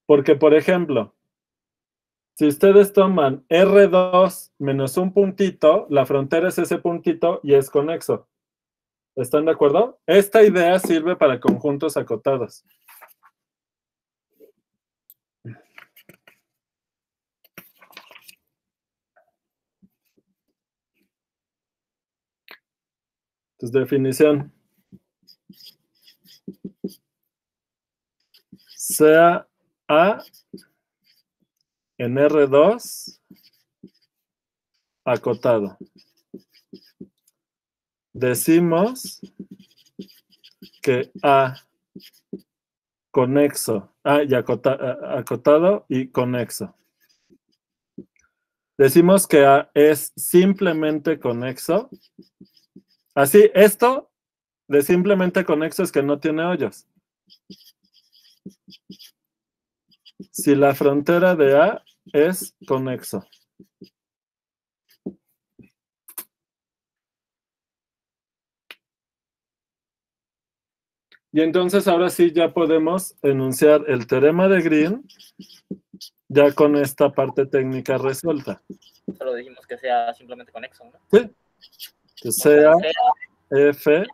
Porque, por ejemplo, si ustedes toman R2 menos un puntito, la frontera es ese puntito y es conexo. ¿Están de acuerdo? Esta idea sirve para conjuntos acotados. Entonces, definición. Sea A en R2 acotado. Decimos que A conexo, A y acotado y conexo. Decimos que A es simplemente conexo. Así, esto de simplemente conexo es que no tiene hoyos. Si la frontera de A es conexo. Y entonces ahora sí ya podemos enunciar el teorema de Green ya con esta parte técnica resuelta. Solo dijimos que sea simplemente conexo, ¿no? Sí. Que sea F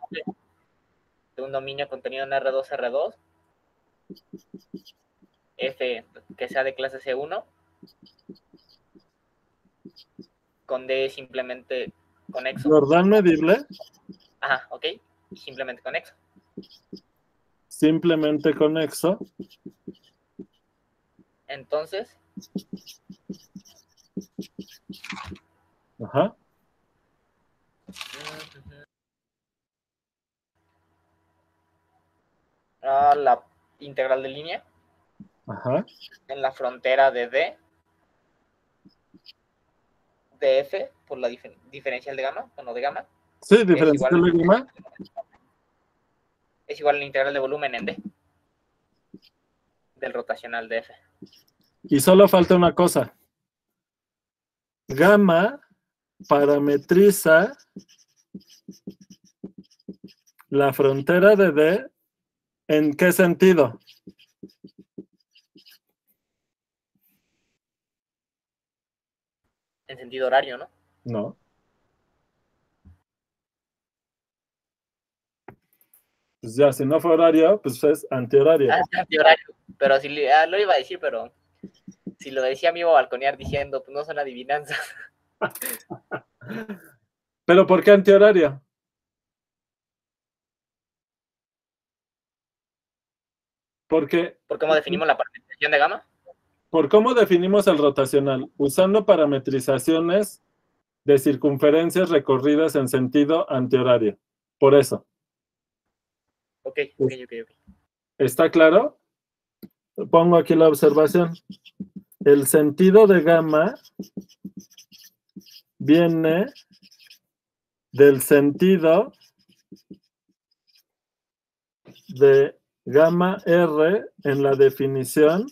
de un dominio contenido en R2, R2. F que sea de clase C1. Con D simplemente conexo. Jordan medible. Ajá, ok. Simplemente conexo. Simplemente conexo. Entonces. Ajá. La integral de línea. Ajá. En la frontera de D. De F por la diferencial de gamma. Bueno, de gamma. Sí, diferencial de gamma. Es igual a la integral de volumen en D. Del rotacional de F. Y solo falta una cosa. Gamma parametriza la frontera de D. ¿En qué sentido? En sentido horario, ¿no? No. Pues ya, si no fue horario, pues es antihorario. Es antihorario. Pero si lo iba a decir, pero si lo decía me iba a balconear diciendo, pues no son adivinanzas. ¿Pero por qué antihorario? Porque, ¿Por cómo definimos la parametrización de gamma? por cómo definimos el rotacional, usando parametrizaciones de circunferencias recorridas en sentido antihorario. Por eso. Ok. ¿Está claro? Pongo aquí la observación. El sentido de gamma viene del sentido de gamma R en la definición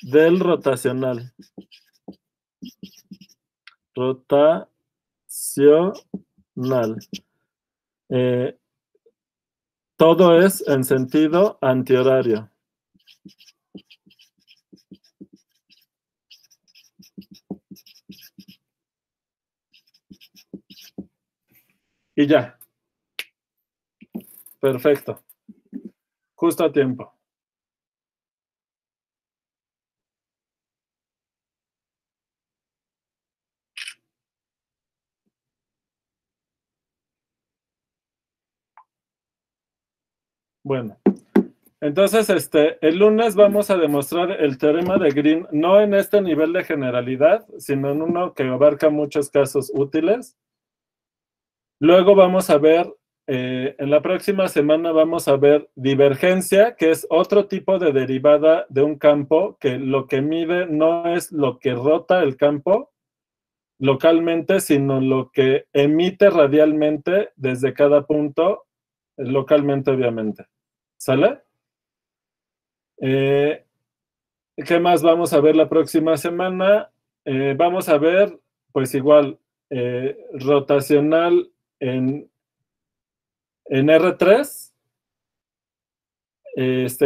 del rotacional. Rotacional. Todo es en sentido antihorario. Y ya. Perfecto. Justo a tiempo. Bueno, entonces el lunes vamos a demostrar el teorema de Green, no en este nivel de generalidad, sino en uno que abarca muchos casos útiles. Luego vamos a ver, en la próxima semana vamos a ver divergencia, que es otro tipo de derivada de un campo, que lo que mide no es lo que rota el campo localmente, sino lo que emite radialmente desde cada punto, localmente obviamente. ¿Sale? ¿Qué más vamos a ver la próxima semana? Vamos a ver, pues igual, rotacional en R3.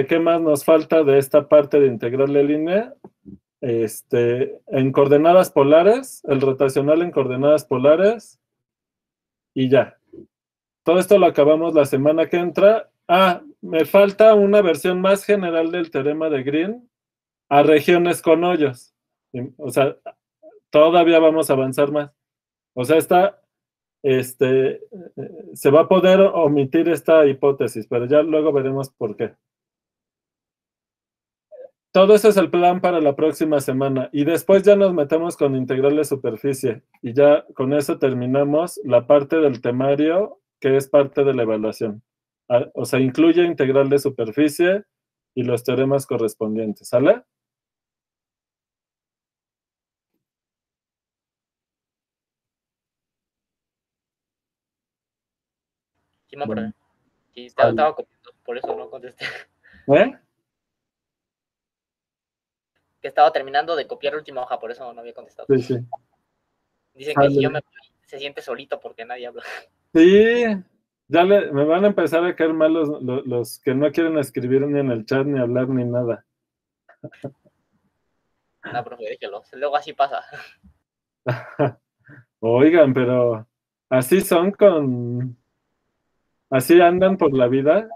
¿Qué más nos falta de esta parte de integral de línea? En coordenadas polares, el rotacional en coordenadas polares, y ya. Todo esto lo acabamos la semana que entra. Me falta una versión más general del teorema de Green a regiones con hoyos. O sea, todavía vamos a avanzar más. O sea, se va a poder omitir esta hipótesis, pero ya luego veremos por qué. Todo eso es el plan para la próxima semana. Y después ya nos metemos con integral de superficie. Y ya con eso terminamos la parte del temario, que es parte de la evaluación. O sea, incluye integral de superficie y los teoremas correspondientes. ¿Sale? Sí, me acordé. Bueno. Sí, estaba copiando, por eso no contesté. ¿Eh? Que estaba terminando de copiar la última hoja, por eso no había contestado. Sí, sí. Dicen que si yo me voy, se siente solito porque nadie habla. Sí, ya me van a empezar a caer mal los que no quieren escribir ni en el chat, ni hablar, ni nada. No, profe, déjelo. Luego así pasa. Oigan, pero así son así andan por la vida.